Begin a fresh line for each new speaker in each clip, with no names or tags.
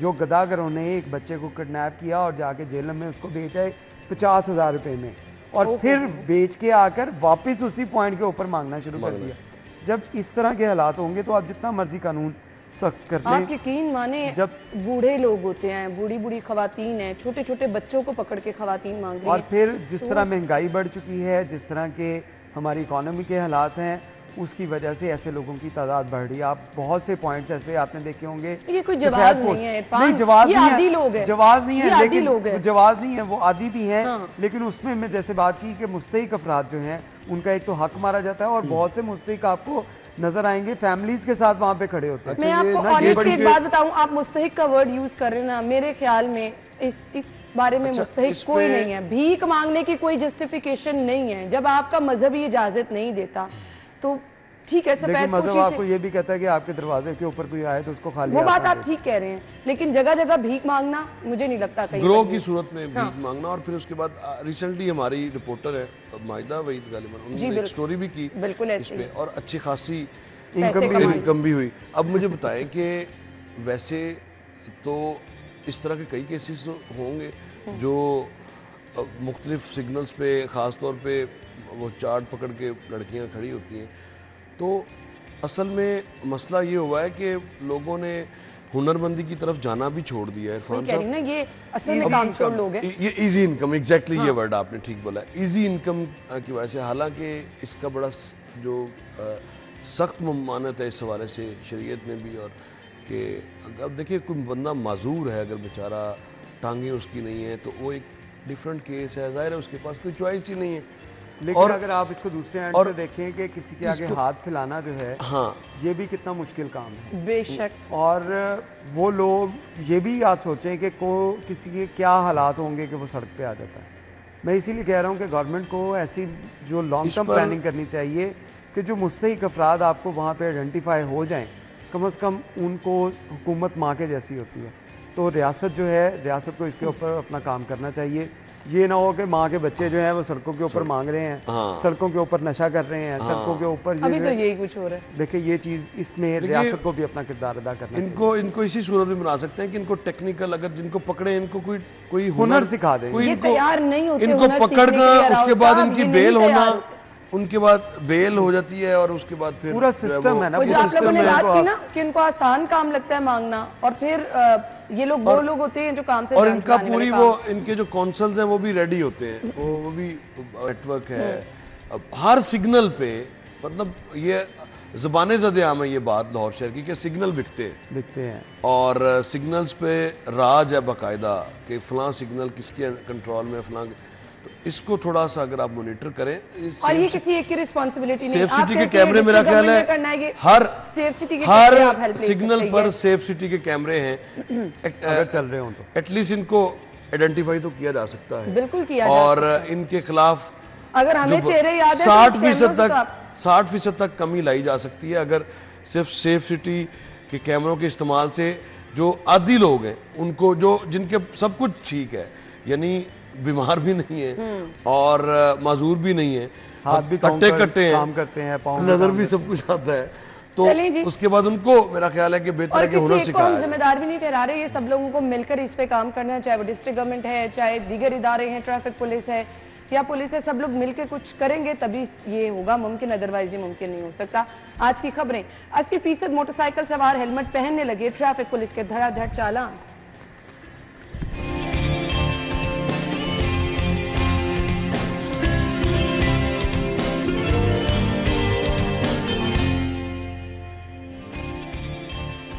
جو گداگروں نے ایک بچے کو کڈنیپ کیا اور جا کے جیل میں اس کو بیچا ہے 50,000 روپے میں، اور پھر بیچ کے آ کر واپس اسی پوائنٹ کے اوپر مانگنا شروع کر دیا. جب اس طرح کے حالات ہوں گے تو آپ جتنا مرضی قانون سخت کر لیں.
آپ یقین مانیں جب بوڑھے لوگ ہوتے ہیں، بوڑھی خواتین ہیں، چھوٹے چھوٹے بچوں کو پکڑ کے خواتین مانگ رہی ہیں.
اور پھر جس طرح مہنگائی بڑھ چکی ہے، جس طرح کے ہماری اکانومی کے حالات ہیں، اس کی وجہ سے ایسے لوگوں کی تعداد بڑھ رہی ہے. آپ بہت سے پوائنٹس ایسے آپ نے دیکھے ہوں گے.
یہ کوئی جواز نہیں ہے عرفان،
نہیں جواز
یہ
نہیں
عادی لوگ
ہے،
ہیں،
جواز نہیں ہے،
یہ عادی
لیکن
لوگ ہیں.
جواز نہیں ہے، وہ عادی بھی ہیں. لیکن اس میں جیسے بات کی کہ مستحق افراد جو ہیں ان کا ایک تو حق مارا جاتا ہے، اور بہت سے مستحق آپ کو نظر آئیں گے فیملیز کے ساتھ وہاں پہ کھڑے ہوتے ہیں.
میں آپ کو آنیسٹلی ایک بات بتاؤں، آپ مستحق کا ورڈ یوز کر رہے ہیں نا، میرے خیال میں اس بارے میں مستحق کوئی نہیں ہے. بھیک مانگنے کی کوئی جسٹیفیکیشن نہیں ہے. جب آپ کا مذہب ہی اجازت نہیں دیتا تو ٹھیک ہے،
لیکن مذہب آپ کو یہ بھی کہتا ہے کہ آپ کے دروازے کے اوپر کوئی آئے تو اس کو خالی.
وہ بات آپ ٹھیک کہہ رہے ہیں، لیکن جگہ جگہ بھیک مانگنا مجھے نہیں لگتا کہیں
گروہ کی صورت میں بھیک مانگنا. اور پھر اس کے بعد ریسنٹلی ہماری رپورٹر ہے مائدہ وحید غالباً، انہوں نے ایک سٹوری بھی کی اس پہ، اور اچھی خاصی انکم بھی ہوئی. اب مجھے بتائیں کہ ویسے تو اس طرح کے کئی کیسز ہوں گے جو مختلف سگنلز پہ، خاص طور پہ وہ چارٹ پکڑ کے لڑکیاں کھڑی ہوتی ہیں. تو اصل میں مسئلہ یہ ہوا ہے کہ لوگوں نے ہنر مندی کی طرف جانا بھی چھوڑ دیا ہے. عرفان صاحب،
یہ اصل میں کام چور لوگ ہیں.
یہ ایزی انکم، ایگزیکٹلی یہ ورڈ آپ نے ٹھیک بولا ہے، ایزی انکم کی وجہ سے. حالانکہ اس کا بڑا جو سخت ممانعت ہے اس حوالے سے شریعت میں بھی، اور کہ اب دیکھیں کوئی بندہ معذور ہے، اگر بیچارہ ٹانگیں اس کی نہیں ہیں تو وہ ایک ڈیفرنٹ کیس ہے. ظاہر ہے اس کے پاس کوئی چوائس ہی نہیں ہے.
لیکن اگر آپ اس کو دوسرے اینڈ سے دیکھیں کہ کسی کے آگے ہاتھ پھیلانا جو ہے یہ بھی کتنا مشکل کام ہے.
بے شک.
اور وہ لوگ یہ بھی یاد سوچیں کہ کسی کے کیا حالات ہوں گے کہ وہ سڑک پہ آ جاتا ہے. میں اسی لیے کہہ رہا ہوں کہ گورنمنٹ کو ایسی جو لانگ ٹرم پلاننگ کرنی چاہیے کہ جو مستحق افراد آپ کو وہاں پہ آئیڈینٹیفائی ہو جائیں، کم از کم ان کو حکومت ماں کے جیسی ہوتی ہے. تو ریاست جو ہے، ریاست کو اس کے اوپر اپنا کام کرنا چاہیے. یہ نہ ہو کہ ماں کے بچے جو ہیں وہ سڑکوں کے اوپر مانگ رہے ہیں، سڑکوں کے اوپر نشہ کر رہے ہیں، سڑکوں کے اوپر.
ابھی تو یہی کچھ ہو رہا ہے.
دیکھیں یہ چیز اس میں ریاست کو بھی اپنا کردار ادا کرنا
چاہیے. ان کو اسی صورت میں بنا سکتے ہیں کہ ان کو ٹیکنیکل، اگر جن کو پکڑے ان کو کوئی
ہنر سکھا دیں.
یہ تیار نہیں ہوتے
ان کو پکڑ کر اس کے بعد ان کی بیل ہونا، ان کے بعد بیل ہو جاتی ہے، اور اس کے بعد پھر
پورا سسٹم ہے نا.
جو آپ لوگوں نے بات کی نا کہ ان کو آسان کام لگتا ہے مانگنا، اور پھر یہ لوگ وہ لوگ ہوتے ہیں جو کام سے
اور ان کا پوری وہ ان کے جو کونسلز ہیں وہ بھی ریڈی ہوتے ہیں، وہ بھی نیٹ ورک ہے. اب ہر سگنل پہ مطلب یہ زبان زد عام ہے یہ بات لاہور شہر کی کہ سگنل بکتے ہیں، اور سگنلز پہ راج ہے باقاعدہ کہ فلاں سگنل کس کے کنٹرول میں، فلاں. اس کو تھوڑا سا اگر آپ مانیٹر کریں.
اور یہ کسی ایک کی ریسپانسبلٹی نہیں.
سیف سٹی کے کیمرے میرا خیال ہے ہر سگنل پر سیف سٹی کے کیمرے ہیں،
اگر چل رہے ہوں تو
ایٹ لیسٹ ان کو آئیڈینٹیفائی تو کیا جا سکتا ہے.
بالکل کیا.
اور ان کے خلاف
اگر ہمیں چہرے یاد ہے
60% تک کمی لائی جا سکتی ہے اگر صرف سیف سٹی کے کیمروں کے استعمال سے. جو عادی لوگ ہیں ان کو، جو جن کے سب کچھ ٹھیک ہے، یعنی بیمار بھی نہیں ہے اور معذور بھی نہیں ہے،
ہاتھ بھی
کٹے
ہیں،
نظر بھی سب کچھ آتا ہے، تو اس کے بعد ان کو میرا خیال ہے کہ بہتر ہے کہ ہنر سکھایا
جائے. ذمہ دار بھی نہیں ٹھہرا رہے، یہ سب لوگوں کو مل کر اس پہ کام کرنا ہے، چاہے وہ ڈسٹرکٹ گورنمنٹ ہے، چاہے دیگر ادارے ہیں، ٹریفک پولیس ہے یا پولیس ہے. سب لوگ مل کے کچھ کریں گے تبھی یہ ہوگا ممکن، ادروائز یہ ممکن نہیں ہو سکتا. آج کی خبریں: 80% موٹر سائیکل سوار ہیلمٹ پہننے لگے، ٹریفک پولیس کے دھڑا دھڑ چالان.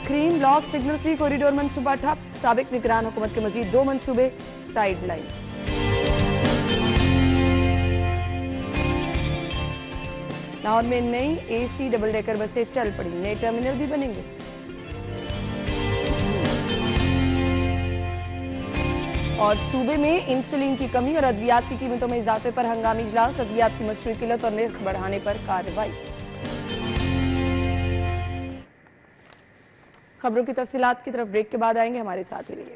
کریم بلاک سگنل فری کوریڈور منصوبہ ٹھپ، سابق نگران حکومت کے مزید 2 منصوبے سائیڈ لائن. لاہور میں نئی اے سی ڈبل ڈیکر بسیں چل پڑی، نئے ٹرمینل بھی بنیں گے. اور صوبے میں انسولین کی کمی اور ادویات کی قیمتوں میں اضافے پر ہنگامی اجلاس، ادویات کی مصنوعی قلت اور نرخ بڑھانے پر کارروائی. خبروں کی تفصیلات کی طرف بریک کے بعد آئیں گے، ہمارے ساتھ ہی رہیے.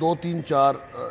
2 3 4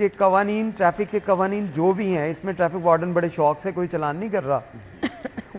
کہ قوانین ٹریفک کے قوانین جو بھی ہیں اس میں ٹریفک وارڈن بڑے شوق سے کوئی چلان نہیں کر رہا.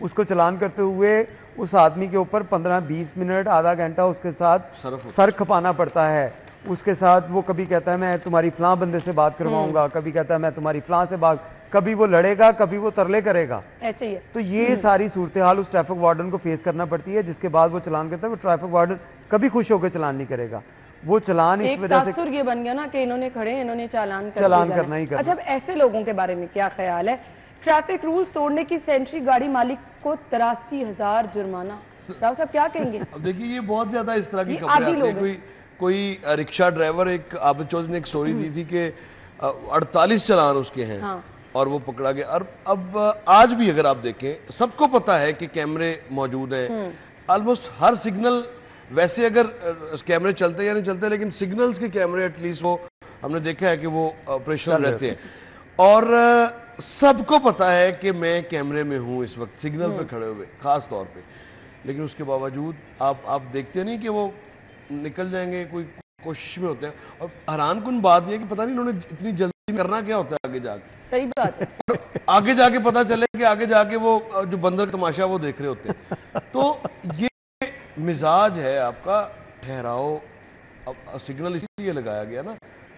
اس کو چلان کرتے ہوئے اس آدمی کے اوپر 15-20 منٹ آدھا گھنٹہ اس کے ساتھ سر کھپانا پڑتا ہے. اس کے ساتھ وہ کبھی کہتا ہے میں تمہاری فلاں بندے سے بات کرواؤں گا, کبھی کہتا ہے میں تمہاری فلاں سے بات, کبھی وہ لڑے گا, کبھی وہ ترلے کرے گا.
ایسے ہی ہے.
تو یہ ساری صورتحال اس ٹریفک وارڈن کو فیس کرنا پڑتی ہے, جس کے بعد وہ چلان کرتا ہے. وہ ٹریفک وارڈن کبھی خوش ہو کے چلان نہیں کرے گا. وہ چلان اس وجہ سے
ایک تاثر یہ بن گیا نا کہ انہوں نے کھڑے انہوں نے چالان
کرنا ہی کرنا.
اچھا, اب ایسے لوگوں کے بارے میں کیا خیال ہے؟ ٹریفک رولز توڑنے کی سینچری گاڑی مالک کو 83,000 جرمانہ. راؤ صاحب کیا کہیں گے؟
اب دیکھیے یہ بہت زیادہ اس طرح کی خبریں آتی ہیں. کوئی رکشہ ڈرائیور, ایک عابد چودھری نے ایک سٹوری دی تھی کہ 48 چلان اس کے ہیں اور وہ پکڑا گیا. اور اب آج بھی اگر آپ دیکھیں سب کو پتا ہے کہ کیمرے موجود ہیں آلموسٹ ہر سگنل. ویسے اگر کیمرے چلتے یا نہیں چلتے لیکن سگنلز کے کیمرے ایٹ لیسٹ وہ ہم نے دیکھا ہے کہ وہ آپریشنل رہتے ہیں. اور سب کو پتا ہے کہ میں کیمرے میں ہوں اس وقت سگنل پہ کھڑے ہوئے خاص طور پہ. لیکن اس کے باوجود آپ دیکھتے نہیں کہ وہ نکل جائیں گے, کوئی کوشش میں ہوتے ہیں. اور حیران کن بات یہ کہ پتہ نہیں انہوں نے اتنی جلدی کرنا کیا ہوتا ہے آگے جا کے.
صحیح بات ہے.
آگے جا کے پتہ چلے کہ آگے جا کے وہ جو بندر تماشا وہ دیکھ رہے ہوتے ہیں. تو یہ مزاج ہے آپ کا ٹھہراؤ. اب سگنل اسی لیے لگایا گیا نا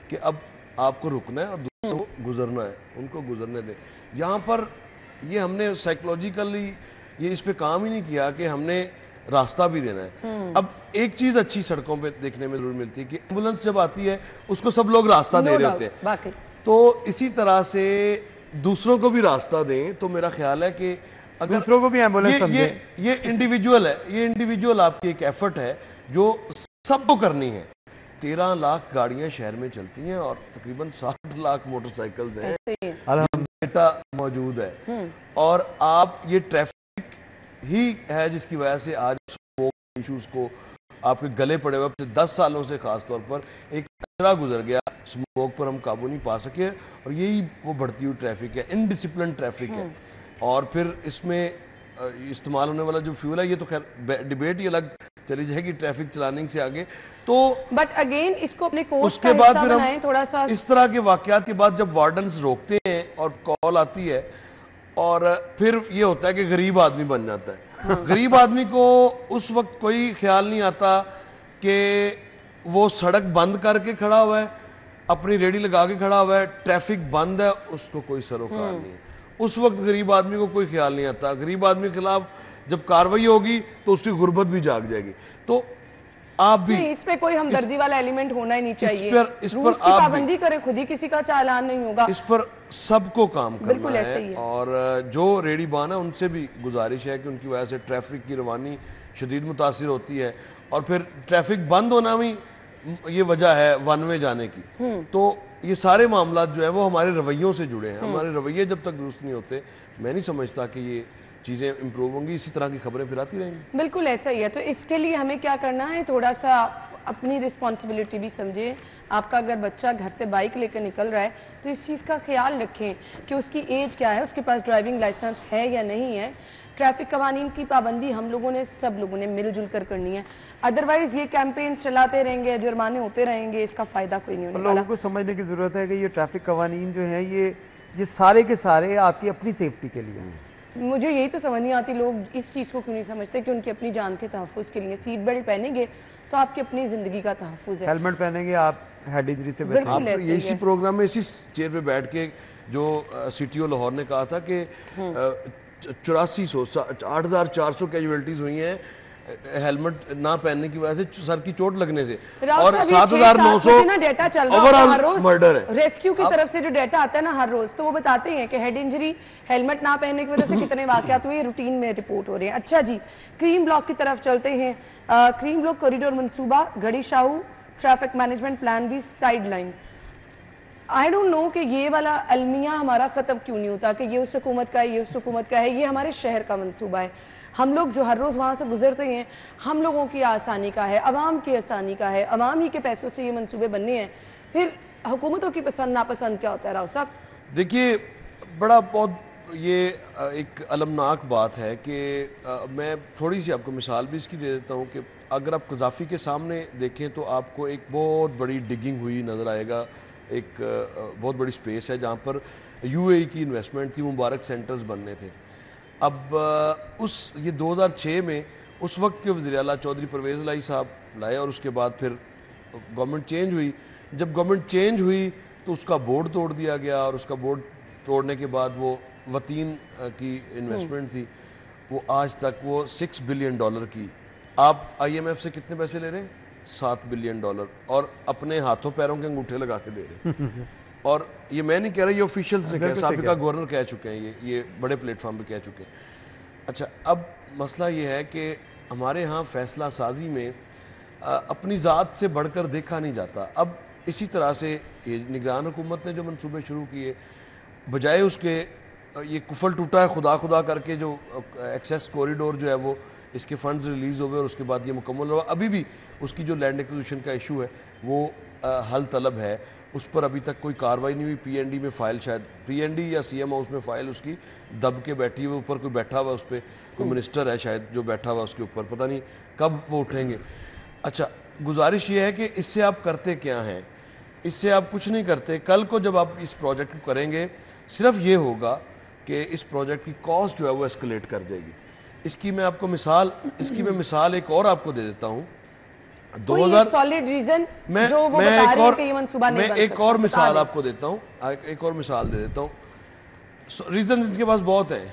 کہ اب آپ کو رکنا ہے اور دوسروں کو گزرنا ہے, ان کو گزرنے دیں. یہاں پر یہ ہم نے سائیکولوجیکلی یہ اس پہ کام ہی نہیں کیا کہ ہم نے راستہ بھی دینا ہے. اب ایک چیز اچھی سڑکوں پہ دیکھنے میں ضرور ملتی ہے کہ ایمبولنس جب آتی ہے اس کو سب لوگ راستہ دے رہے ہوتے ہیں. تو اسی طرح سے دوسروں کو بھی راستہ دیں. تو میرا خیال ہے کہ اگر
دوسروں کو بھی ایمبولنس سمجھیں,
یہ انڈیویجول ہے, یہ انڈیویجول آپ کی ایک ایفرٹ ہے جو سب کو کرنی ہے. 13 لاکھ گاڑیاں شہر میں چلتی ہیں اور تقریباً 60 لاکھ موٹر سائیکلز ہیں. ڈیٹا موجود ہے. اور آپ یہ ٹریفک ہی ہے جس کی وجہ سے آج اسموک ایشوز کو آپ کے گلے پڑے ہوئے. اب 10 سالوں سے خاص طور پر ایک اشرا گزر گیا, اسموک پر ہم قابو نہیں پا سکے. اور یہی وہ بڑھتی ہوئی ٹریفک ہے, انڈسپلن ٹریفک ہے. اور پھر اس میں استعمال ہونے والا جو فیول ہے یہ تو خیر ڈیبیٹ ہی الگ چلی جائے گی ٹریفک چلاننگ سے آگے. تو
بٹ اگین اس کو اپنے کورس
اس کے بعد پھر
بنائیں تھوڑا سا.
اس طرح کے واقعات کے بعد جب وارڈنز روکتے ہیں اور کال آتی ہے اور پھر یہ ہوتا ہے کہ غریب آدمی بن جاتا ہے. غریب آدمی کو اس وقت کوئی خیال نہیں آتا کہ وہ سڑک بند کر کے کھڑا ہوا ہے, اپنی ریڈی لگا کے کھڑا ہوا ہے, ٹریفک بند ہے, اس کو کوئی سروکار نہیں ہے. اس وقت غریب آدمی کو کوئی خیال نہیں آتا. غریب آدمی کے خلاف جب کاروائی ہوگی تو اس کی غربت بھی جاگ جائے گی. تو آپ بھی
اس پہ کوئی ہمدردی والا ایلیمنٹ ہونا ہی نہیں چاہیے.
اس پر
رولز کی پابندی کرے, خود ہی کسی کا چالان نہیں ہوگا.
اس پر سب کو کام کرنا ہے. اور جو ریڈی بان ہے ان سے بھی گزارش ہے کہ ان کی وجہ سے ٹریفک کی روانی شدید متاثر ہوتی ہے. اور پھر ٹریفک بند ہونا بھی یہ وجہ ہے ون وے جانے کی. تو یہ سارے معاملات جو ہیں وہ ہمارے رویوں سے جڑے ہیں. ہمارے رویے جب تک درست نہیں ہوتے میں نہیں سمجھتا کہ یہ چیزیں امپروو ہوں گی. اسی طرح کی خبریں پھر آتی رہیں گی.
بالکل ایسا ہی ہے. تو اس کے لیے ہمیں کیا کرنا ہے, تھوڑا سا اپنی رسپانسبلٹی بھی سمجھیں. آپ کا اگر بچہ گھر سے بائک لے کر نکل رہا ہے تو اس چیز کا خیال رکھیں کہ اس کی ایج کیا ہے, اس کے پاس ڈرائیونگ لائسنس ہے یا نہیں ہے. ٹریفک قوانین کی پابندی ہم لوگوں نے سب لوگوں نے مل جل کر کرنی ہے. ادروائز یہ کیمپینز چلاتے رہیں گے, جرمانے ہوتے رہیں گے, اس کا فائدہ کوئی نہیں ہونے والا.
لوگوں کو سمجھنے کی ضرورت ہے کہ یہ ٹریفک قوانین جو ہیں یہ سارے کے سارے آپ کی اپنی سیفٹی کے لیے ہیں.
مجھے یہی تو سمجھ نہیں آتی لوگ اس چیز کو کیوں نہیں سمجھتے کہ ان کی اپنی جان کے تحفظ کے لیے. سیٹ بیلٹ پہنیں گے تو آپ کی اپنی زندگی کا تحفج ہے.
ہیلمٹ پہنیں گے آپ ہیڈ انجری سے بچیں.
آپ نے اسی پروگرام میں اسی چیئر پہ بیٹھ کے جو سی ٹی او لاہور نے کہا تھا کہ 8,400 کیجویلٹیز ہوئی ہیں ہیلمٹ نہ پہننے کی وجہ سے, سر کی چوٹ لگنے سے, اور 7,900
ڈیٹا چل
اوورآل مرڈر ہے.
ریسکیو کی طرف سے جو ڈیٹا آتا ہے نا ہر روز, تو وہ بتاتے ہیں کہ ہیڈ انجری ہیلمٹ نہ پہننے کی وجہ سے کتنے واقعات ہوئے, روٹین میں رپورٹ ہو رہے ہیں. اچھا جی, کریم بلاک کی طرف چلتے ہیں. کریم بلاک کوریڈور منصوبہ, Garhi Shahu traffic management plan بھی side line. I don't know کہ یہ والا المیہ ہمارا ختم کیوں نہیں ہوتا کہ یہ اس حکومت کا ہے, یہ اس حکومت کا ہے. یہ ہمارے شہر کا منصوبہ ہے. ہم لوگ جو ہر روز وہاں سے گزرتے ہیں, ہم لوگوں کی آسانی کا ہے, عوام کی آسانی کا ہے, عوام ہی کے پیسوں سے یہ منصوبے بننے ہیں. پھر حکومتوں کی پسند ناپسند کیا ہوتا ہے راؤ صاحب؟
دیکھیے بڑا بہت یہ ایک المناک بات ہے کہ میں تھوڑی سی آپ کو مثال بھی اس کی دے دیتا ہوں کہ اگر آپ قذافی کے سامنے دیکھیں تو آپ کو ایک بہت بڑی ڈگنگ ہوئی نظر آئے گا ایک بہت بڑی سپیس ہے جہاں پر UAE کی انویسٹمنٹ تھی, مبارک سینٹرز بننے تھے. اب یہ 2006 میں اس وقت کے وزیر اعلیٰ چودھری پرویز الہی صاحب لائے, اور اس کے بعد پھر گورنمنٹ چینج ہوئی. جب گورنمنٹ چینج ہوئی تو اس کا بورڈ توڑ دیا گیا, اور اس کا بورڈ توڑنے کے بعد وہ وطین کی انویسٹمنٹ تھی وہ آج تک وہ $6 بلین کی. آپ IMF سے کتنے پیسے لے رہے ہیں؟ $7 بلین, اور اپنے ہاتھوں پیروں کے انگوٹھے لگا کے دے رہے ہیں. اور یہ میں نہیں کہہ رہا, یہ آفیشیلز نے کہا, سابقہ گورنر کہہ چکے ہیں, یہ بڑے پلیٹ فارم پہ کہہ چکے ہیں. اچھا, اب مسئلہ یہ ہے کہ ہمارے ہاں فیصلہ سازی میں اپنی ذات سے بڑھ کر دیکھا نہیں جاتا. اب اسی طرح سے یہ نگران حکومت نے جو منصوبے شروع کیے, بجائے اس کے یہ کفل ٹوٹا ہے خدا خدا کر کے جو ایکسیس کوریڈور جو ہے وہ اس کے فنڈز ریلیز ہوئے اور اس کے بعد یہ مکمل ہوا. ابھی بھی اس کی جو لینڈ ایکوزیشن کا ایشو ہے وہ حل طلب ہے, اس پر ابھی تک کوئی کاروائی نہیں ہوئی. PND میں فائل, شاید PND یا CM ہاؤس میں فائل اس کی دب کے بیٹھی ہوئی, اوپر کوئی بیٹھا ہوا اس پہ, کوئی منسٹر ہے شاید جو بیٹھا ہوا اس کے اوپر, پتہ نہیں کب وہ اٹھیں گے. اچھا, گزارش یہ ہے کہ اس سے آپ کرتے کیا ہیں؟ اس سے آپ کچھ نہیں کرتے. کل کو جب آپ اس پروجیکٹ کو کریں گے صرف یہ ہوگا کہ اس پروجیکٹ کی کاسٹ جو ہے وہ اسکلیٹ کر جائے گی. اس کی میں مثال ایک اور آپ کو دے دیتا ہوں. 2000
سالڈ ریزن
میں
جو وہ بتا رہے ہیں کہ یہ منصوبہ نہیں بن سکتا.
ایک اور مثال آپ کو دیتا ہوں, ایک اور مثال دے دیتا ہوں. ریزن ان کے پاس بہت ہیں,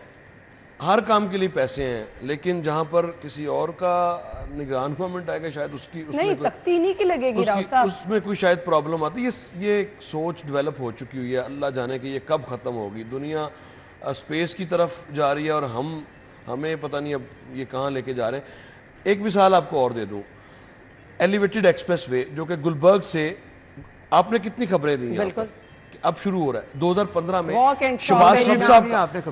ہر کام کے لیے پیسے ہیں, لیکن جہاں پر کسی اور کا نگران گورنمنٹ آئے گا شاید اس
نہیں تختی نہیں کی لگے گی راؤ صاحب,
اس میں کوئی شاید پرابلم آتی ہے. یہ ایک سوچ ڈیولپ ہو چکی ہوئی ہے, اللہ جانے کہ یہ کب ختم ہوگی. دنیا اسپیس کی طرف جا رہی ہے اور ہمیں پتہ نہیں اب یہ کہاں لے کے جا رہے ہیں. ایک مثال آپ کو اور دے دوں, ایلیویٹڈ ایکسپریس وے جو کہ گلبرگ سے, آپ نے کتنی خبریں دی ہیں اب شروع ہو رہا ہے 2015 میں. شہباز شریف صاحب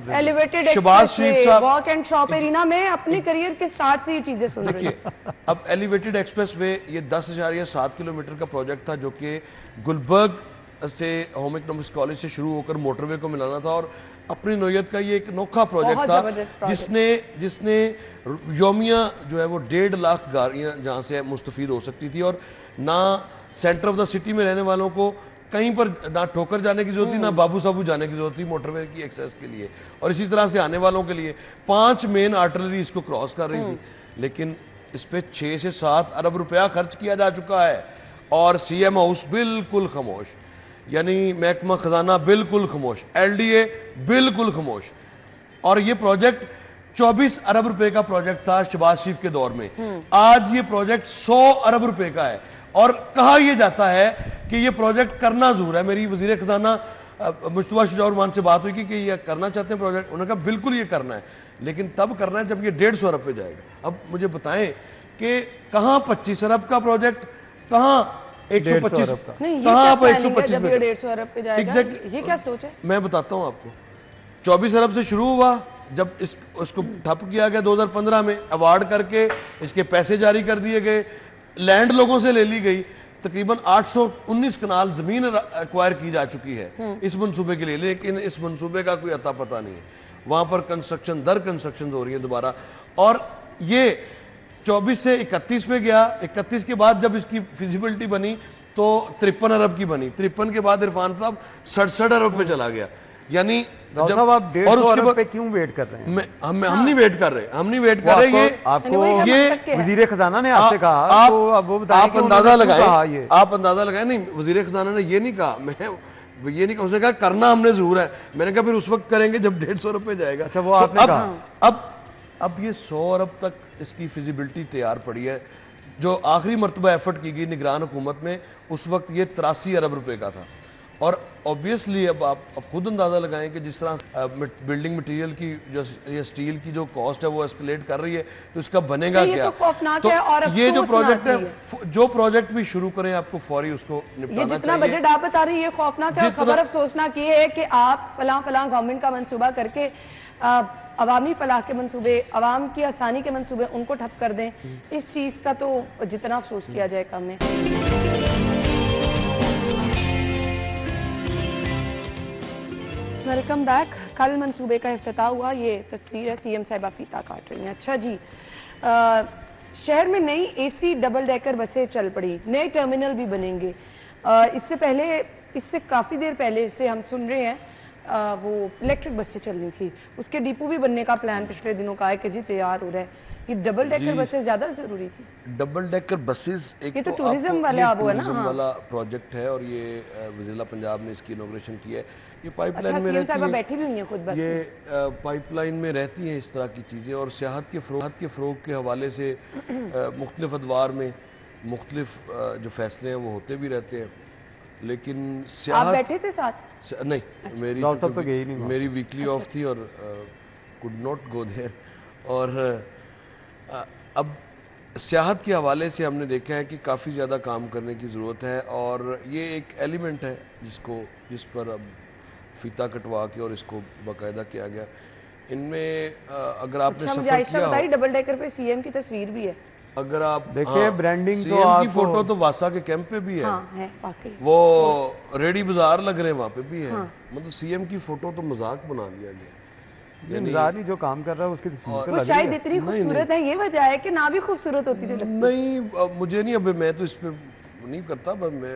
elevated express way walk and shop arena میں اپنے کریئر کے سٹارٹ سے یہ چیزیں سن رہی ہیں.
دیکھیے, اب ایلیویٹڈ ایکسپریس وے یہ 10.7 کلومیٹر کا پروجیکٹ تھا جو کہ گلبرگ سے ہوم اکنامکس کالج سے شروع ہو کر موٹر وے کو ملانا تھا, اور اپنی نوعیت کا یہ ایک انوکھا پروجیکٹ تھا جس نے یومیہ جو ہے وہ 1.5 لاکھ گاڑیاں جہاں سے مستفید ہو سکتی تھی, اور نہ سینٹر آف دا سٹی میں رہنے والوں کو کہیں پر نہ ٹھوکر جانے کی ضرورت تھی, نہ بابو صابو جانے کی ضرورت تھی موٹر وے کی ایکسیس کے لیے, اور اسی طرح سے آنے والوں کے لیے 5 مین آرٹلری اس کو کراس کر رہی تھی. لیکن اس پہ 6 سے 7 ارب روپیہ خرچ کیا جا چکا ہے, اور CM ہاؤس بالکل خاموش, یعنی محکمہ خزانہ بالکل خاموش, LDA بالکل خاموش. اور یہ پروجیکٹ 24 ارب روپے کا پروجیکٹ تھا شہباز شریف کے دور میں. آج یہ پروجیکٹ 100 ارب روپے کا ہے, اور کہا یہ جاتا ہے کہ یہ پروجیکٹ کرنا ضرور ہے. میری وزیر خزانہ مجتبیٰ شجاع الرحمان سے بات ہوئی کہ یہ کرنا چاہتے ہیں پروجیکٹ, انہوں نے کہا بالکل یہ کرنا ہے, لیکن تب کرنا ہے جب یہ 150 ارب پہ جائے گا. اب مجھے بتائیں کہ کہاں 25 ارب کا پروجیکٹ, کہاں 125, کہاں آپ 125
یہ کیا سوچ ہے؟
میں بتاتا ہوں آپ کو. 24 ارب سے شروع ہوا, جب اس کو ٹھپ کیا گیا 2015 میں, ایوارڈ کر کے اس کے پیسے جاری کر دیے گئے, لینڈ لوگوں سے لے لی گئی, تقریباً 819 کنال زمین ایکوائر کی جا چکی ہے اس منصوبے کے لیے, لیکن اس منصوبے کا کوئی عطا پتہ نہیں ہے. وہاں پر کنسٹرکشن در کنسٹرکشن ہو رہی ہیں دوبارہ, اور یہ 24 سے 31 میں گیا. 31 کے بعد جب اس کی فیزیبلٹی بنی تو 53 ارب کی بنی, 53 کے بعد عرفان صاحب 67 ارب پہ چلا گیا. یعنی
صاحب آپ 150 ارب پہ کیوں ویٹ کر رہے ہیں؟
ہم نہیں ویٹ کر رہے, یہ
آپ کو وزیر خزانہ نے آپ سے کہا,
آپ اندازہ لگائیں. نہیں, وزیر خزانہ نے یہ نہیں کہا, میں یہ نہیں کہا, اس نے کہا کرنا ہم نے ضرور ہے. میں نے کہا پھر اس وقت کریں گے جب 150 ارب پہ جائے گا.
اچھا, وہ آپ نے کہا.
اب یہ 100 ارب تک اس کی فیزیبلٹی تیار پڑی ہے. جو آخری مرتبہ ایفرٹ کی گئی نگران حکومت میں اس وقت یہ 83 ارب روپے کا تھا, اور اوبیسلی اب آپ خود اندازہ لگائیں کہ جس طرح بلڈنگ مٹیریل کی یا سٹیل کی جو کاسٹ ہے وہ اسکلیٹ کر رہی ہے, تو اس کا بنے گا کیا؟ تو یہ جو پروجیکٹ ہے, جو پروجیکٹ بھی شروع کریں آپ کو فوری اس کو نپٹانا چاہیے.
یہ جتنا بجٹ آپ بتا رہی ہے یہ خوفناک ہے. خبر افسوسناک یہ ہے کہ آپ فلاں گورنمنٹ کا منصوبہ کر کے عوامی فلاح کے منصوبے, عوام کی آسانی کے منصوبے ان کو ٹھپ کر دیں. اس چیز کا تو جتنا افسوس کیا جائے کم ہے. Welcome back. کل منصوبے کا افتتاح ہوا, یہ تصویر ہے CM صاحبہ فیتہ کاٹ رہی ہیں. اچھا جی, شہر میں نئی AC ڈبل ڈیکر بسیں چل پڑی, نئے ٹرمینل بھی بنیں گے. اس سے پہلے اس سے کافی دیر پہلے سے ہم سن رہے ہیں وہ الیکٹرک بسیں چلنی تھی, اس کے ڈیپو بھی بننے کا پلان پچھلے دنوں کا ہے کہ جی تیار ہو رہا ہے. یہ ڈبل ڈیکر بسیں زیادہ ضروری تھی.
ڈبل ڈیکر بسز ایک
یہ تو ٹورزم والا وہ ہے نا,
ٹورزم والا پروجیکٹ ہے اور یہ وزیر اعلیٰ پنجاب نے اس کی انوگریشن کی ہے. یہ پائپ لائن میں رہتی ہیں,
بیٹھی بھی ہوئی ہیں خود بس,
یہ پائپ لائن میں رہتی ہیں اس طرح کی چیزیں. اور سیاحت کے فروغ کے حوالے سے مختلف ادوار میں مختلف جو فیصلے ہیں وہ ہوتے بھی رہتے ہیں. لیکن
آپ بیٹھے تھے ساتھ؟
نہیں, میری ویکلی آف تھی اور could not go there. اور اب سیاحت کے حوالے سے ہم نے دیکھا ہے کہ کافی زیادہ کام کرنے کی ضرورت ہے, اور یہ ایک ایلیمنٹ ہے جس پر اب فیتہ کٹوا کے اور اس کو باقاعدہ کیا گیا. ان میں اگر آپ نے سفر کیا ہو,
ڈبل ڈیکر پہ سی ایم کی تصویر بھی ہے,
اگر آپ
دیکھیں برانڈنگ
سی
تو
ایم
آپ
کی فوٹو تو واسا کے کیمپ پہ بھی ہے,
ہے واقعی
وہ ریڈی بازار لگ رہے ہیں وہاں پہ بھی ہے. مطلب سی ایم کی فوٹو تو مذاق بنا لیا گیا.
یعنی جو کام کر رہا ہے اس کی تصویر تو
وہ شاید اتنی خوبصورت ہے, یہ وجہ ہے کہ نہ بھی خوبصورت ہوتی تھی.
نہیں مجھے نہیں, اب میں تو اس پہ نہیں کرتا, میں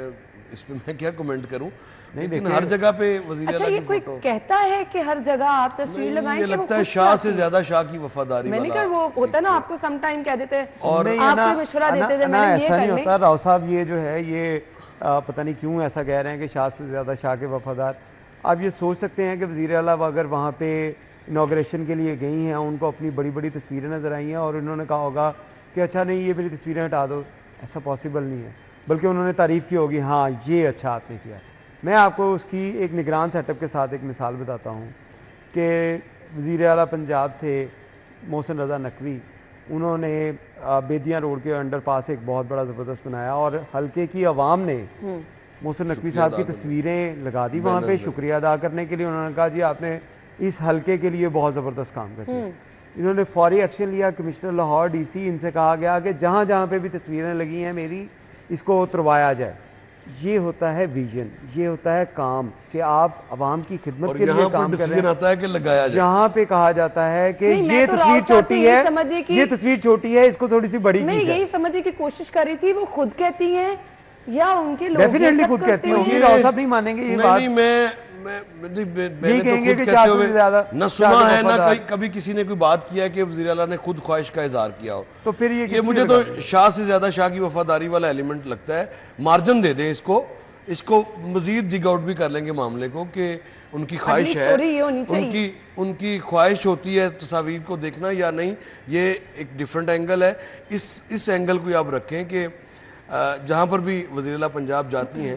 اس پہ میں کیا کمنٹ کروں. لیکن ہر جگہ پہ وزیر اعلیٰ کی فوٹو
کہتا ہے کہ ہر جگہ آپ تصویر لگائیں,
یہ لگتا ہے شاہ سے زیادہ شاہ کی وفاداری
میں نے کہا وہ ہوتا ہے نا, آپ کو سم ٹائم کہہ دیتے ہیں
اور
آپ کو مشورہ دیتے تھے, میں نے یہ
ایسا نہیں
کر
ہوتا. راؤ صاحب یہ جو ہے یہ پتہ نہیں کیوں ایسا کہہ رہے ہیں کہ شاہ سے زیادہ شاہ کے وفادار. آپ یہ سوچ سکتے ہیں کہ وزیر اعلیٰ اگر وہاں پہ انوگریشن کے لیے گئی ہیں, ان کو اپنی بڑی بڑی تصویریں نظر آئی ہیں اور انہوں نے کہا ہوگا کہ اچھا نہیں یہ میری تصویریں ہٹا دو, ایسا پاسبل نہیں ہے. بلکہ انہوں نے تعریف کی ہوگی, ہاں یہ اچھا آپ نے کیا. میں آپ کو اس کی ایک نگران سیٹ اپ کے ساتھ ایک مثال بتاتا ہوں کہ وزیر اعلیٰ پنجاب تھے محسن رضا نقوی, انہوں نے بیدیاں روڈ کے انڈر پاس ایک بہت بڑا زبردست بنایا اور حلقے کی عوام نے محسن نقوی صاحب کی تصویریں لگا دی وہاں پہ شکریہ ادا کرنے کے لیے. انہوں نے کہا جی آپ نے اس حلقے کے لیے بہت زبردست کام کر دیا. انہوں نے فوری ایکشن لیا. کمشنر لاہور ڈی سی, ان سے کہا گیا کہ جہاں جہاں پہ بھی تصویریں لگی ہیں میری, اس کو اتروایا جائے. یہ ہوتا ہے ویژن, یہ ہوتا ہے کام کہ آپ عوام کی خدمت کے لیے کام کر رہے ہیں.
آتا ہے کہ لگایا جائے.
جہاں پہ کہا جاتا ہے کہ یہ تصویر چھوٹی ہے, یہ تصویر چھوٹی ہے, اس کو تھوڑی سی بڑی کی جائے.
میں یہی سمجھنے کی کوشش کر رہی تھی, وہ خود کہتی ہیں یا ان کے لوگ
ڈیفینیٹلی خود کہتی ہوں گی. راؤ صاحب نہیں مانیں گے یہ بات.
میں کہیں گے کہ نہ سنا ہے نہ کبھی کسی نے کوئی بات کیا ہے کہ وزیر اعلیٰ نے خود خواہش کا اظہار کیا ہو.
تو پھر یہ
مجھے تو شاہ سے زیادہ شاہ کی وفاداری والا ایلیمنٹ لگتا ہے. مارجن دے دیں اس کو مزید ڈگ آؤٹ بھی کر لیں گے معاملے کو کہ ان کی خواہش ہے, ان کی خواہش ہوتی ہے تصاویر کو دیکھنا یا نہیں. یہ ایک ڈیفرنٹ اینگل ہے. اس اینگل کو آپ رکھیں کہ جہاں پر بھی وزیر اعلیٰ پنجاب جاتی ہیں,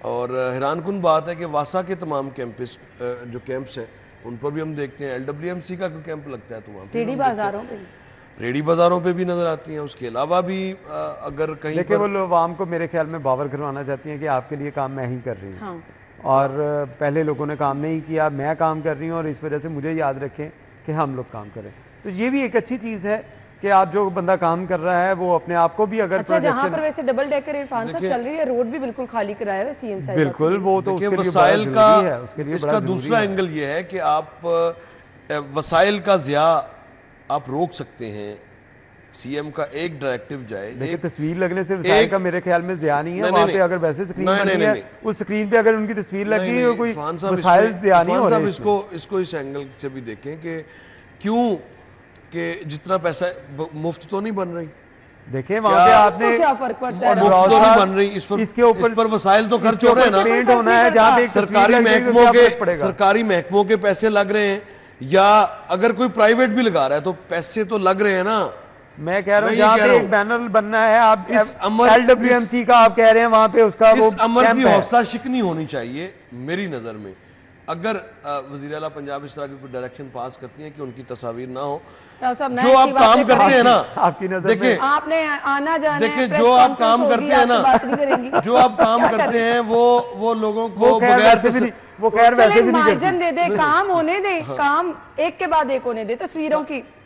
اور حیران کن بات ہے کہ واسا کے تمام کیمپس جو کیمپس ہیں ان پر بھی ہم دیکھتے ہیں. LWMC کا کوئی کیمپ لگتا ہے تو وہاں ریڈی بازاروں پہ بھی نظر آتی ہیں. اس کے علاوہ بھی اگر کہیں
لیکن وہ عوام کو میرے خیال میں باور کروانا چاہتی ہیں کہ آپ کے لیے کام میں ہی کر رہی ہوں, اور پہلے لوگوں نے کام نہیں کیا, میں کام کر رہی ہوں, اور اس وجہ سے مجھے یاد رکھیں کہ ہم لوگ کام کریں. تو یہ بھی ایک اچھی چیز ہے کہ آپ جو بندہ کام کر رہا ہے وہ اپنے آپ کو بھی اگر
جہاں پر ویسے ڈبل ڈیکر عرفان صاحب چل رہی ہے, روڈ بھی بالکل خالی کرایا ہے سی ایم صاحب.
بالکل, وہ تو
وسائل کا اس کا دوسرا اینگل یہ ہے کہ آپ وسائل کا ضیاع آپ روک سکتے ہیں. سی ایم کا ایک ڈائریکٹیو جائے.
دیکھیں تصویر لگنے سے وسائل کا میرے خیال میں ضیاع نہیں ہے. وہاں پہ اگر ویسے سکرین بنی ہے, اس سکرین پہ اگر ان کی تصویر لگی ہے, کوئی وسائل ضیاع نہیں ہو رہے.
اس کو اس اینگل سے بھی دیکھیں کہ کیوں کہ جتنا پیسہ مفت تو نہیں بن رہی.
دیکھیں وہاں پہ آپ نے
کیا فرق پڑتا ہے,
مفت تو نہیں بن رہی, اس پر وسائل تو خرچ ہو رہے ہیں نا. سرکاری محکموں کے پیسے لگ رہے ہیں, یا اگر کوئی پرائیویٹ بھی لگا رہا ہے تو پیسے تو لگ رہے ہیں نا.
میں کہہ رہا ہوں جہاں پہ ایک بینر بننا ہے, آپ LWMC کا آپ کہہ رہے ہیں وہاں پہ اس کا
اس امر کی حوصلہ شکنی ہونی چاہیے میری نظر میں. اگر وزیر اعلیٰ پنجاب اس طرح کی کوئی ڈائریکشن پاس کرتی ہیں کہ ان کی تصاویر نہ ہو, جو آپ کام کرتے ہیں نا,
آپ کی نظر میں
آپ نے آنا جانا ہے,
دیکھیں جو آپ کام کرتے ہیں نا, جو آپ کام کرتے ہیں وہ لوگوں کو بغیر
وہ خیر ویسے بھی نہیں
مارجن دے دے, کام ہونے دے, کام ایک کے بعد ایک ہونے دے تصویروں کی.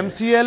MCL